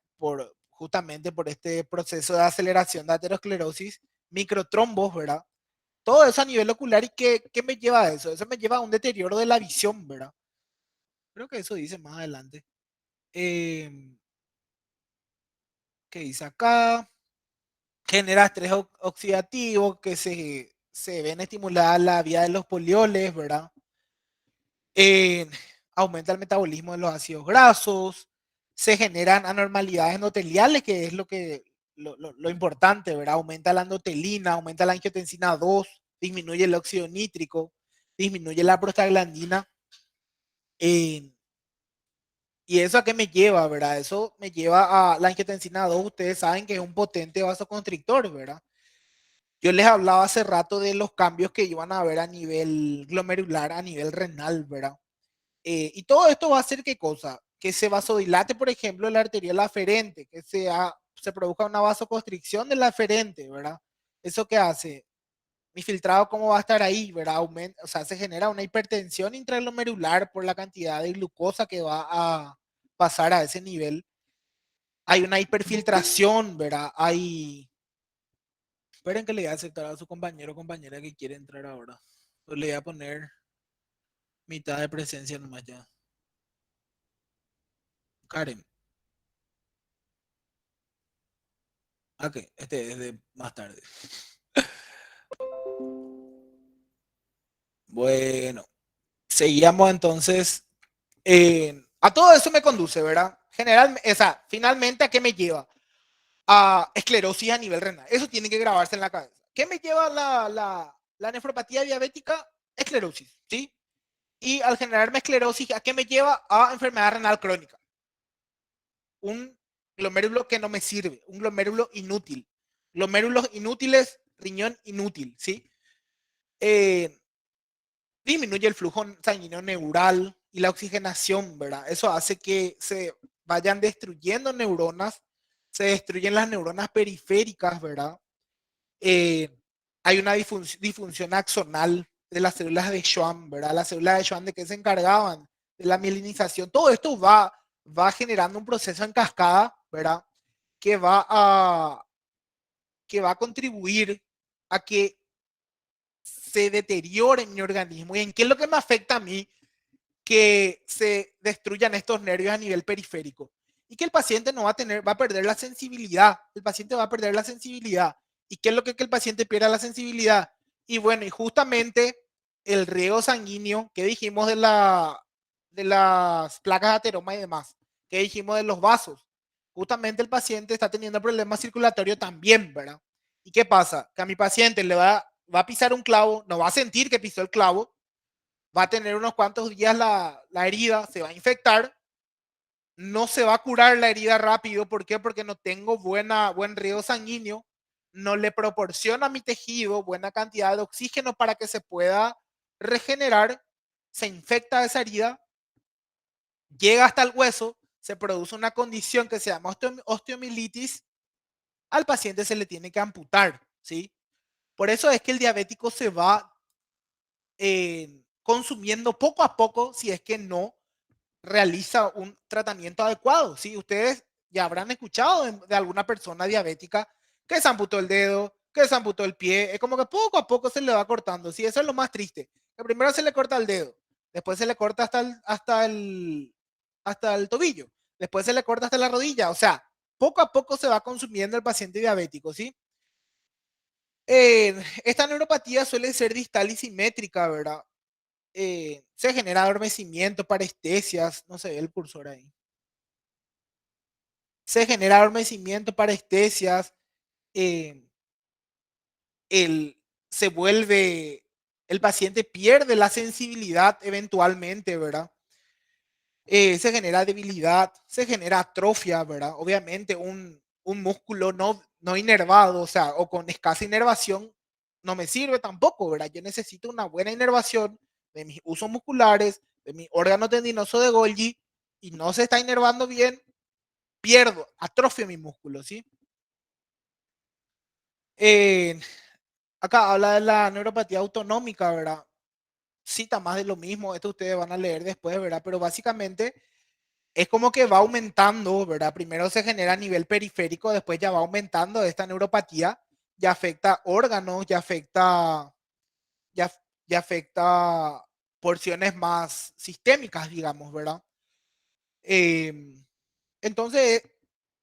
justamente por este proceso de aceleración de aterosclerosis, microtrombos, ¿verdad? Todo eso a nivel ocular. ¿Y qué me lleva a eso? Eso me lleva a un deterioro de la visión, ¿verdad? Creo que eso dice más adelante. ¿Qué dice acá? Genera estrés oxidativo, que se ven estimuladas la vía de los polioles, ¿verdad? Aumenta el metabolismo de los ácidos grasos, se generan anormalidades endoteliales, que es lo importante, ¿verdad? Aumenta la endotelina, aumenta la angiotensina 2, disminuye el óxido nítrico, disminuye la prostaglandina. ¿Y eso a qué me lleva, verdad? Eso me lleva a la angiotensina 2, ustedes saben que es un potente vasoconstrictor, ¿verdad? Yo les hablaba hace rato de los cambios que iban a haber a nivel glomerular, a nivel renal, ¿verdad? Y todo esto va a hacer ¿qué cosa? Que se vasodilate, por ejemplo, la arteriola aferente, que se produzca una vasoconstricción de la aferente, ¿verdad? ¿Eso qué hace? Mi filtrado, ¿cómo va a estar ahí, verdad? Aumenta, o sea, se genera una hipertensión intraglomerular por la cantidad de glucosa que va a pasar a ese nivel. Hay una hiperfiltración, ¿verdad? Esperen que le voy a aceptar a su compañero o compañera que quiere entrar ahora. Pues le voy a poner mitad de presencia nomás ya. Karen. Ok, este es de más tarde. Bueno, seguíamos entonces. A todo eso me conduce, ¿verdad? Finalmente, ¿a qué me lleva? A esclerosis a nivel renal. Eso tiene que grabarse en la cabeza. ¿Qué me lleva la nefropatía diabética? Esclerosis, ¿sí? Y al generarme esclerosis, ¿a qué me lleva? A enfermedad renal crónica. Un glomérulo que no me sirve, un glomérulo inútil. Glomérulos inútiles riñón inútil, ¿sí? Eh, Disminuye el flujo sanguíneo neural y la oxigenación, ¿verdad? Eso hace que se vayan destruyendo neuronas, se destruyen las neuronas periféricas, ¿verdad? Eh, Hay una disfunción axonal de las células de Schwann, ¿verdad? Las células de Schwann de que se encargaban de la mielinización. Todo esto va generando un proceso en cascada, ¿verdad? Que va a, que va a contribuir a que se deteriore en mi organismo. ¿Y en qué es lo que me afecta a mí? Que se destruyan estos nervios a nivel periférico y que el paciente no va a tener, va a perder la sensibilidad. El paciente va a perder la sensibilidad. ¿Y qué es lo que el paciente pierda la sensibilidad? Y bueno, y justamente el riego sanguíneo que dijimos de las placas de ateroma y demás, que dijimos de los vasos. Justamente el paciente está teniendo problemas circulatorios también, ¿verdad? ¿Y qué pasa? Que a mi paciente va a pisar un clavo, no va a sentir que pisó el clavo, va a tener unos cuantos días la herida, se va a infectar, no se va a curar la herida rápido. ¿Por qué? Porque no tengo buen riego sanguíneo, no le proporciona a mi tejido buena cantidad de oxígeno para que se pueda regenerar, se infecta esa herida, llega hasta el hueso, se produce una condición que se llama osteomielitis, al paciente se le tiene que amputar, ¿sí? Por eso es que el diabético se va consumiendo poco a poco si es que no realiza un tratamiento adecuado. ¿Sí? Ustedes ya habrán escuchado de alguna persona diabética que se amputó el dedo, que se amputó el pie. Es como que poco a poco se le va cortando. ¿Sí? Eso es lo más triste. Que primero se le corta el dedo, después se le corta hasta el tobillo, después se le corta hasta la rodilla. O sea, poco a poco se va consumiendo el paciente diabético. ¿Sí? Esta neuropatía suele ser distal y simétrica, ¿verdad? Se genera adormecimiento, parestesias, no se ve el cursor ahí. Se genera adormecimiento, parestesias, eh, el, se vuelve, el paciente pierde la sensibilidad eventualmente, ¿verdad? Se genera debilidad, se genera atrofia, ¿verdad? Obviamente un músculo no inervado, o sea, o con escasa inervación, no me sirve tampoco, ¿verdad? Yo necesito una buena inervación de mis usos musculares, de mi órgano tendinoso de Golgi, y no se está inervando bien, pierdo, atrofio mi músculo, ¿sí? Eh, Acá habla de la neuropatía autonómica, ¿verdad? Cita más de lo mismo, esto ustedes van a leer después, ¿verdad? Pero básicamente es como que va aumentando, ¿verdad? Primero se genera a nivel periférico, después ya va aumentando esta neuropatía, ya afecta órganos, ya, ya afecta porciones más sistémicas, digamos, ¿verdad? Eh, entonces,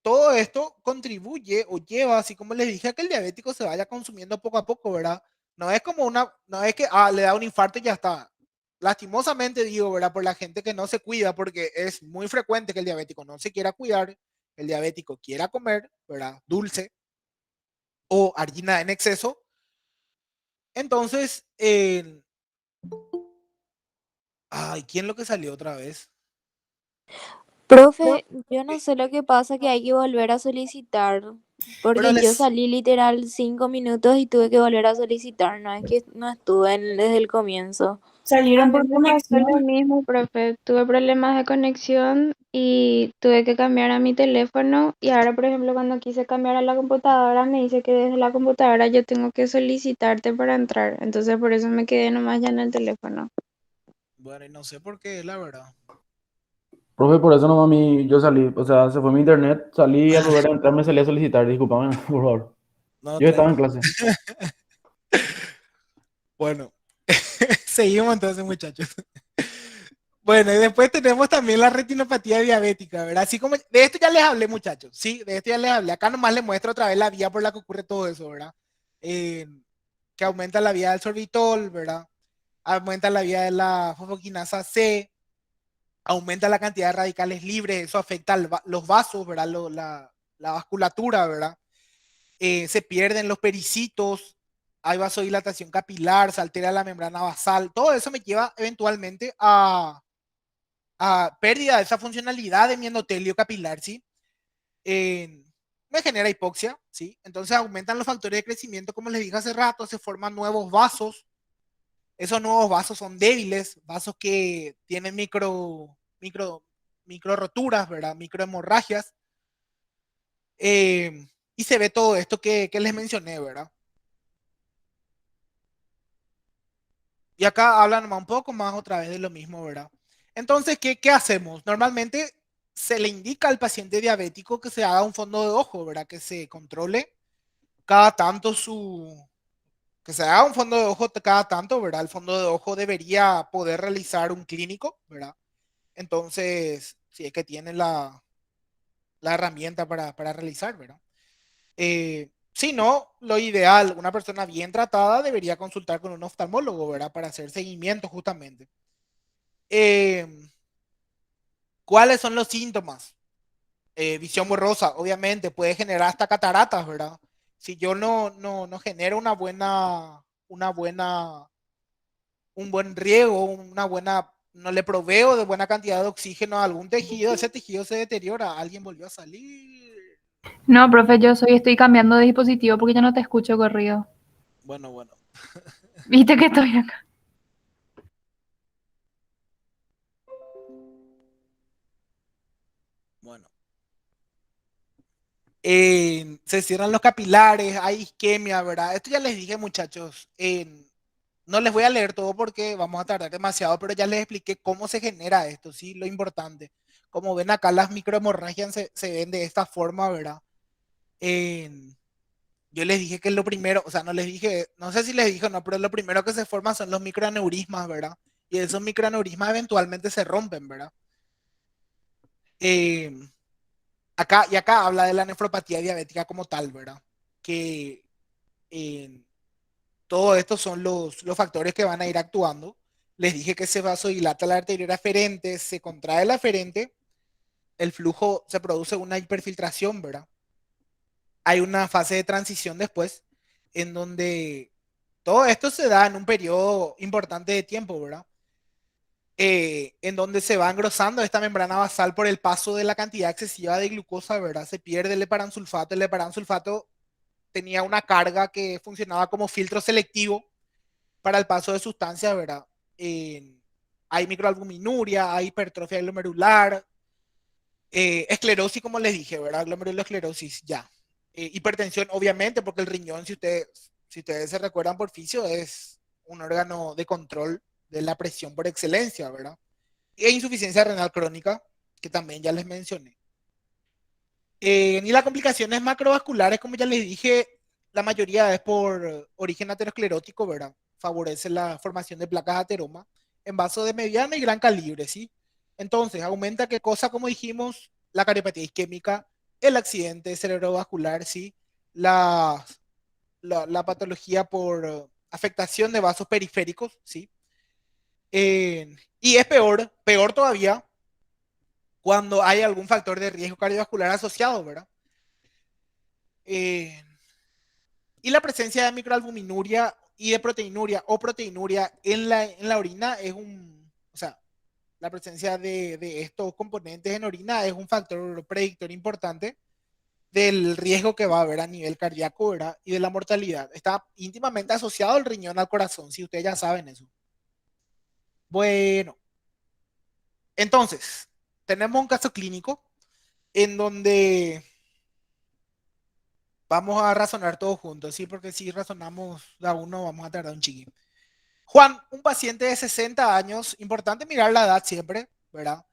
todo esto contribuye o lleva, así como les dije, a que el diabético se vaya consumiendo poco a poco, ¿verdad? No es que le da un infarto y ya está. Lastimosamente digo, ¿verdad? Por la gente que no se cuida, porque es muy frecuente que el diabético no se quiera cuidar, el diabético quiera comer, ¿verdad? Dulce o harina en exceso. Entonces, ay, ¿quién lo que salió otra vez? Profe, yo no sé lo que pasa, que hay que volver a solicitar, Pero porque yo les, salí literal 5 minutos y tuve que volver a solicitar, no es que no estuve desde el comienzo. A Salieron mí por me pasó lo conexión. mismo, profe. Tuve problemas de conexión y tuve que cambiar a mi teléfono. Y ahora, por ejemplo, cuando quise cambiar a la computadora, me dice que desde la computadora yo tengo que solicitarte para entrar. Entonces, por eso me quedé nomás ya en el teléfono. bueno, y no sé por qué, la verdad. Profe, por eso no a mí, yo salí, o sea, se fue mi internet, salí al volver a entrar, me salí a solicitar, discúlpame, por favor. No, Yo estaba en tranquilo. clase. Bueno, seguimos entonces, muchachos. Bueno, y después tenemos también la retinopatía diabética, ¿verdad? Así como, de esto ya les hablé, muchachos, sí, de esto ya les hablé. Acá nomás les muestro otra vez la vía por la que ocurre todo eso, ¿verdad? Eh, que aumenta la vía del sorbitol, ¿verdad? Aumenta la vía de la fosfoquinasa C, aumenta la cantidad de radicales libres, eso afecta los vasos, ¿verdad? La vasculatura, ¿verdad? Se pierden los pericitos, hay vasodilatación capilar, se altera la membrana basal, todo eso me lleva eventualmente a pérdida de esa funcionalidad de mi endotelio capilar, ¿sí? Eh, me genera hipoxia, ¿sí? Entonces aumentan los factores de crecimiento, como les dije hace rato, se forman nuevos vasos. Esos nuevos vasos son débiles, vasos que tienen micro roturas, ¿verdad? Micro hemorragias. Y se ve todo esto que les mencioné, ¿verdad? Y acá hablan un poco más otra vez de lo mismo, ¿verdad? Entonces, ¿qué hacemos? Normalmente se le indica al paciente diabético que se haga un fondo de ojo, ¿verdad? Que se controle cada tanto que se haga un fondo de ojo cada tanto, ¿verdad? El fondo de ojo debería poder realizar un clínico, ¿verdad? Entonces, si es que tiene la herramienta para realizar, ¿verdad? Si no, lo ideal, una persona bien tratada debería consultar con un oftalmólogo, ¿verdad? Para hacer seguimiento justamente. Eh, ¿Cuáles son los síntomas? Visión borrosa, obviamente, puede generar hasta cataratas, ¿verdad? Si yo no genero un buen riego, no le proveo de buena cantidad de oxígeno a algún tejido, ese tejido se deteriora, alguien volvió a salir. No, profe, estoy cambiando de dispositivo porque ya no te escucho corrido. Bueno, Viste que estoy acá. bueno. Se cierran los capilares, hay isquemia, ¿verdad? Esto ya les dije, muchachos. No les voy a leer todo porque vamos a tardar demasiado, pero ya les expliqué cómo se genera esto, ¿sí? Lo importante. Como ven acá, las microhemorragias se ven de esta forma, ¿verdad? Yo les dije que lo primero, o sea, no les dije, no sé si les dije o no, pero lo primero que se forman son los microaneurismas, ¿verdad? Y esos microaneurismas eventualmente se rompen, ¿verdad? Eh, acá habla de la nefropatía diabética como tal, ¿verdad? Que eh, todo esto son los factores que van a ir actuando. Les dije que se vasodilata la arteria aferente, se contrae la aferente, el flujo se produce una hiperfiltración, ¿verdad? Hay una fase de transición después en donde todo esto se da en un periodo importante de tiempo, ¿verdad? En donde se va engrosando esta membrana basal por el paso de la cantidad excesiva de glucosa, ¿verdad? Se pierde el heparansulfato. El heparansulfato tenía una carga que funcionaba como filtro selectivo para el paso de sustancias, ¿verdad? Hay microalbuminuria, hay hipertrofia glomerular, esclerosis, como les dije, ¿verdad? Glomerulosclerosis, ya. Hipertensión, obviamente, porque el riñón, si ustedes se recuerdan por fisio, es un órgano de control de la presión por excelencia, ¿verdad? E insuficiencia renal crónica, que también ya les mencioné. Y las complicaciones macrovasculares, como ya les dije, la mayoría es por origen aterosclerótico, ¿verdad? Favorece la formación de placas de ateroma en vasos de mediano y gran calibre, ¿sí? Entonces, aumenta qué cosa, como dijimos, la cardiopatía isquémica, el accidente cerebrovascular, ¿sí? La, la patología por afectación de vasos periféricos, ¿sí? Y es peor todavía, cuando hay algún factor de riesgo cardiovascular asociado, ¿verdad? Eh, y la presencia de microalbuminuria y de proteinuria o proteinuria en la orina es o sea, la presencia de estos componentes en orina es un factor predictor importante del riesgo que va a haber a nivel cardíaco, ¿verdad? Y de la mortalidad. Está íntimamente asociado el riñón al corazón, si ustedes ya saben eso. Bueno, entonces, tenemos un caso clínico en donde vamos a razonar todos juntos, ¿sí? Porque si razonamos a uno, vamos a tardar un chiquito. Juan, un paciente de 60 años, importante mirar la edad siempre, ¿verdad?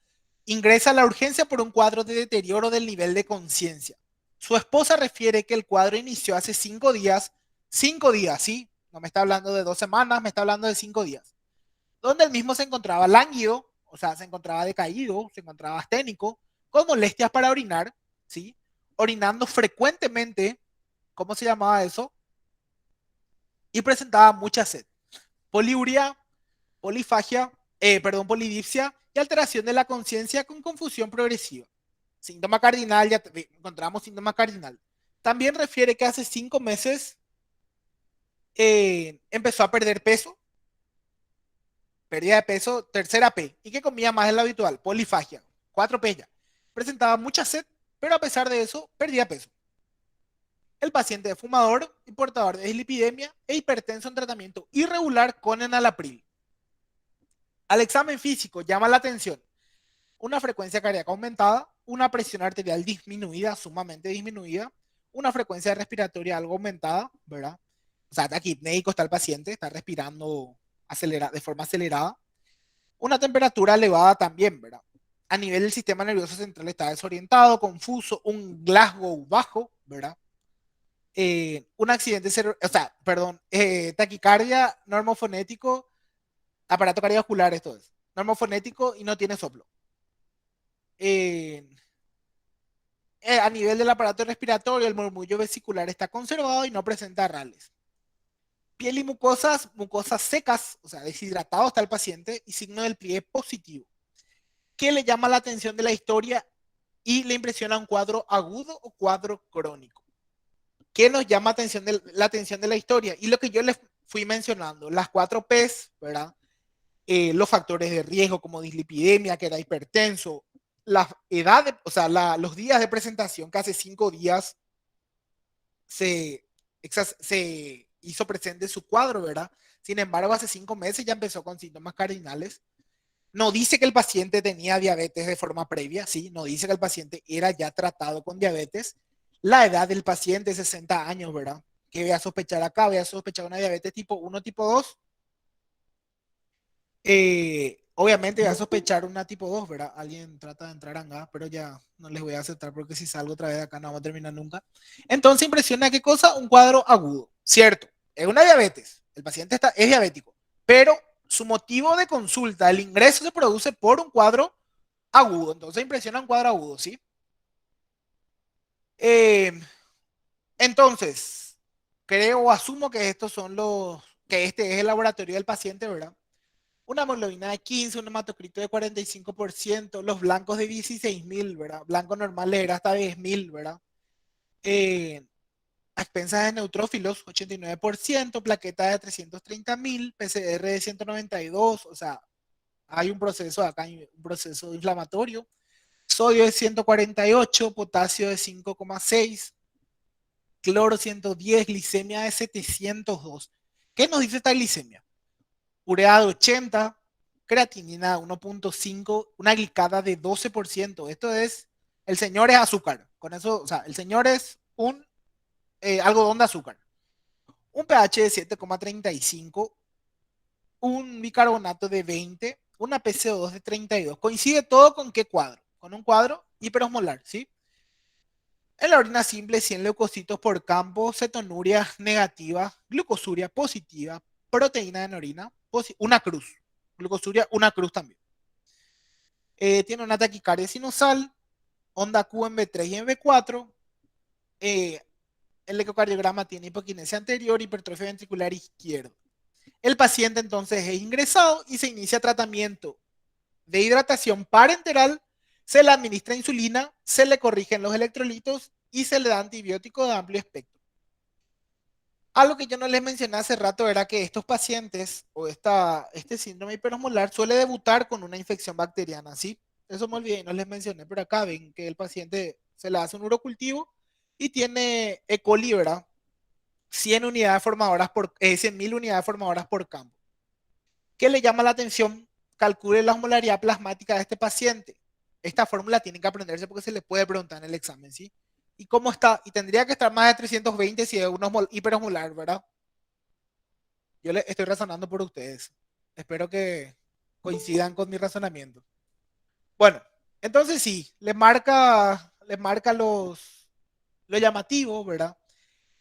Ingresa a la urgencia por un cuadro de deterioro del nivel de conciencia. Su esposa refiere que el cuadro inició hace 5 días, ¿sí? No me está hablando de 2 semanas, me está hablando de 5 días, donde el mismo se encontraba lánguido, o sea, se encontraba decaído, se encontraba asténico, con molestias para orinar, ¿sí? Orinando frecuentemente, ¿cómo se llamaba eso? Y presentaba mucha sed. Poliuria, polifagia, polidipsia y alteración de la conciencia con confusión progresiva. Síntoma cardinal, ya encontramos síntoma cardinal. También refiere que hace 5 meses empezó a perder peso, pérdida de peso, tercera P, y que comía más de lo habitual, polifagia, 4P ya. Presentaba mucha sed, pero a pesar de eso, perdía peso. El paciente es fumador y portador de dislipidemia e hipertenso en tratamiento irregular con enalapril. Al examen físico llama la atención una frecuencia cardíaca aumentada, una presión arterial disminuida, sumamente disminuida, una frecuencia respiratoria algo aumentada, ¿verdad? O sea, taquipnéico está el paciente, está respirando de forma acelerada. Una temperatura elevada también, ¿verdad? A nivel del sistema nervioso central está desorientado, confuso, un Glasgow bajo, ¿verdad? Un accidente taquicardia, normofonético, aparato cardiovascular, esto es, normofonético y no tiene soplo. A nivel del aparato respiratorio, el murmullo vesicular está conservado y no presenta rales. Piel y mucosas secas, o sea, deshidratado está el paciente y signo del pliegue positivo. ¿Qué le llama la atención de la historia y le impresiona un cuadro agudo o cuadro crónico? ¿Qué nos llama la atención de la historia? Y lo que yo les fui mencionando, las 4 P's, ¿verdad? Los factores de riesgo como dislipidemia, que era hipertenso, la edad, los días de presentación, que hace 5 días se hizo presente su cuadro, ¿verdad? Sin embargo, hace 5 meses ya empezó con síntomas cardinales. No dice que el paciente tenía diabetes de forma previa, ¿sí? No dice que el paciente era ya tratado con diabetes. La edad del paciente, 60 años, ¿verdad? ¿Qué voy a sospechar acá? Voy a sospechar una diabetes tipo 1, tipo 2. Obviamente voy a sospechar una tipo 2, ¿verdad? Alguien trata de entrar acá, pero ya no les voy a aceptar porque si salgo otra vez de acá no vamos a terminar nunca. Entonces impresiona qué cosa, un cuadro agudo, cierto, es una diabetes, el paciente es diabético, pero su motivo de consulta, el ingreso se produce por un cuadro agudo, entonces impresiona un cuadro agudo, ¿sí? Entonces, creo o asumo que que este es el laboratorio del paciente, ¿verdad? Una hemoglobina de 15, un hematocrito de 45%, los blancos de 16.000, ¿verdad? Blanco normal era hasta 10.000, ¿verdad? A expensas de neutrófilos, 89%, plaqueta de 330.000, PCR de 192, o sea, hay un proceso acá, un proceso inflamatorio. Sodio de 148, potasio de 5,6, cloro 110, glicemia de 702. ¿Qué nos dice esta glicemia? Urea de 80, creatinina de 1.5, una glicada de 12%. Esto es, el señor es azúcar. Con eso, o sea, el señor es un algodón de azúcar. Un pH de 7,35, un bicarbonato de 20, una PCO2 de 32. ¿Coincide todo con qué cuadro? Con un cuadro hiperosmolar, ¿sí? En la orina simple, 100 leucocitos por campo, cetonuria negativa, glucosuria positiva, proteína en orina, una cruz. Glucosuria, una cruz también. Tiene una taquicardia sinusal, onda Q en B3 y en B4. El ecocardiograma tiene hipoquinesia anterior, hipertrofia ventricular izquierda. El paciente entonces es ingresado y se inicia tratamiento de hidratación parenteral, se le administra insulina, se le corrigen los electrolitos y se le da antibiótico de amplio espectro. Algo que yo no les mencioné hace rato era que estos pacientes o este síndrome hiperosmolar suele debutar con una infección bacteriana, ¿sí? Eso me olvidé y no les mencioné, pero acá ven que el paciente se le hace un urocultivo y tiene E. coli, ¿verdad? 100.000 unidades formadoras por campo. ¿Qué le llama la atención? Calcule la osmolaridad plasmática de este paciente. Esta fórmula tienen que aprenderse porque se les puede preguntar en el examen, ¿sí? ¿Y cómo está? Y tendría que estar más de 320 si es un hiperosmolar, ¿verdad? Yo le estoy razonando por ustedes. Espero que coincidan con mi razonamiento. Bueno, entonces sí, le marca lo llamativo, ¿verdad?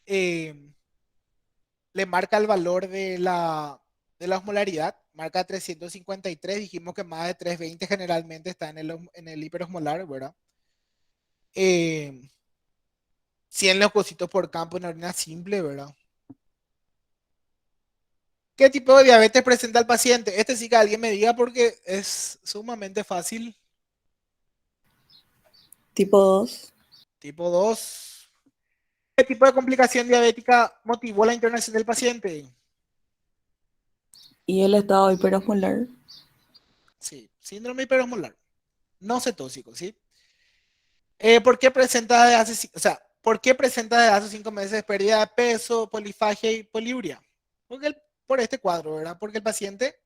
Le marca el valor de la osmolaridad, marca 353, dijimos que más de 320 generalmente está en el hiperosmolar, ¿verdad? 100 leucocitos por campo en orina simple, ¿verdad? ¿Qué tipo de diabetes presenta el paciente? Este sí que alguien me diga porque es sumamente fácil. Tipo 2. Tipo 2. ¿Qué tipo de complicación diabética motivó la internación del paciente? Y el estado hiperosmolar. Sí, síndrome hiperosmolar. No cetóxico, ¿sí? ¿Por qué presenta o sea, ¿Por qué presenta desde hace 5 meses pérdida de peso, polifagia y poliuria? Por este cuadro, ¿verdad? Porque el paciente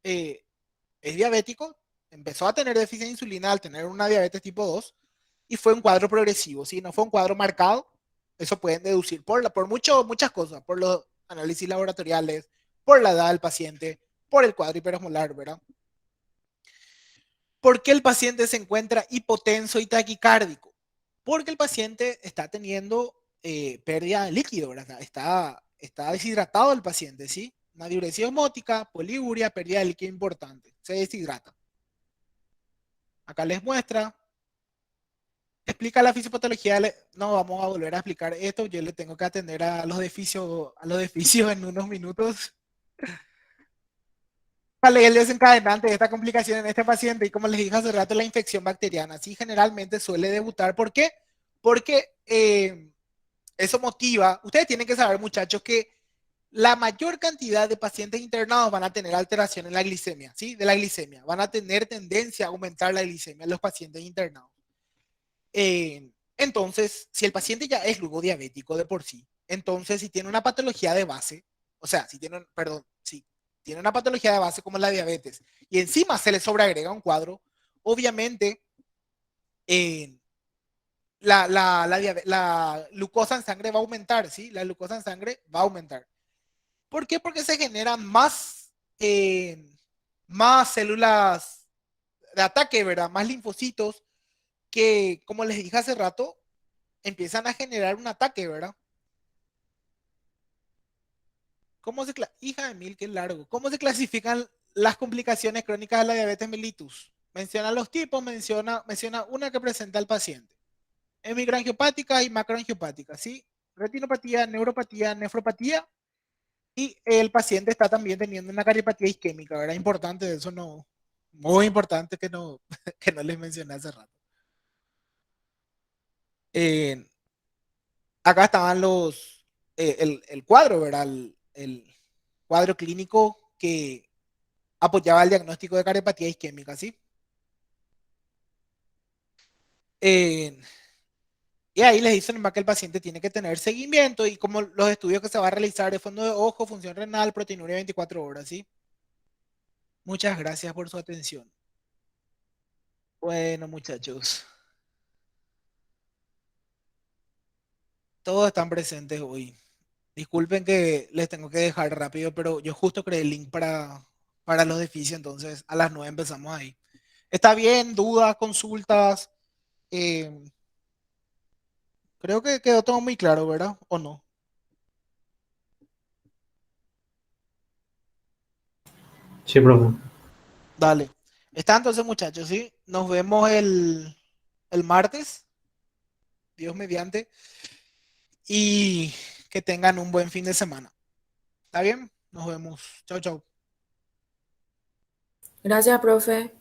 es diabético, empezó a tener déficit de insulina al tener una diabetes tipo 2 y fue un cuadro progresivo, ¿sí? No fue un cuadro marcado. Eso pueden deducir por muchas cosas, por los análisis laboratoriales, por la edad del paciente, por el cuadro hiperosmolar, ¿verdad? ¿Por qué el paciente se encuentra hipotenso y taquicárdico? Porque el paciente está teniendo pérdida de líquido, ¿verdad? Está deshidratado el paciente, ¿sí? Una diuresia osmótica, poliuria, pérdida de líquido importante. Se deshidrata. Acá les muestra. Explica la fisiopatología. No vamos a volver a explicar esto. Yo le tengo que atender a los deficios en unos minutos. ¿Cuál es el desencadenante de esta complicación en este paciente? Y como les dije hace rato, la infección bacteriana. Sí, generalmente suele debutar. ¿Por qué? Porque eso motiva. Ustedes tienen que saber, muchachos, que la mayor cantidad de pacientes internados van a tener alteración en la glicemia, ¿sí? De la glicemia. Van a tener tendencia a aumentar la glicemia en los pacientes internados. Entonces, si el paciente ya es luego diabético de por sí, entonces si tiene una patología de base, o sea, si tiene una patología de base como la diabetes y encima se le sobreagrega un cuadro, obviamente la glucosa en sangre va a aumentar, ¿sí? La glucosa en sangre va a aumentar. ¿Por qué? Porque se generan más células de ataque, ¿verdad? Más linfocitos que, como les dije hace rato, empiezan a generar un ataque, ¿verdad? Hija de mil, qué largo. ¿Cómo se clasifican las complicaciones crónicas de la diabetes mellitus? Menciona los tipos, menciona una que presenta el paciente. Hemicrangiopática y macroangiopática, ¿sí? Retinopatía, neuropatía, nefropatía. Y el paciente está también teniendo una cardiopatía isquémica, ¿verdad? Importante, eso no, muy importante que no, que no les mencioné hace rato. Eh, Acá estaban el cuadro, ¿verdad? El cuadro clínico que apoyaba el diagnóstico de cardiopatía isquémica, ¿sí? Y ahí les dicen más que el paciente tiene que tener seguimiento y como los estudios que se va a realizar de fondo de ojo, función renal, proteinuria 24 horas, ¿sí? Muchas gracias por su atención. Bueno, muchachos, todos están presentes hoy. Disculpen que les tengo que dejar rápido, pero yo justo creé el link para los deficios, entonces a las 9 empezamos ahí. ¿Está bien? ¿Dudas? ¿Consultas? Eh, Creo que quedó todo muy claro, ¿verdad? ¿O no? Sí, profe. Dale. Está entonces, muchachos, ¿sí? Nos vemos el martes, Dios mediante, y que tengan un buen fin de semana. ¿Está bien? Nos vemos. Chau, chau. Gracias, profe.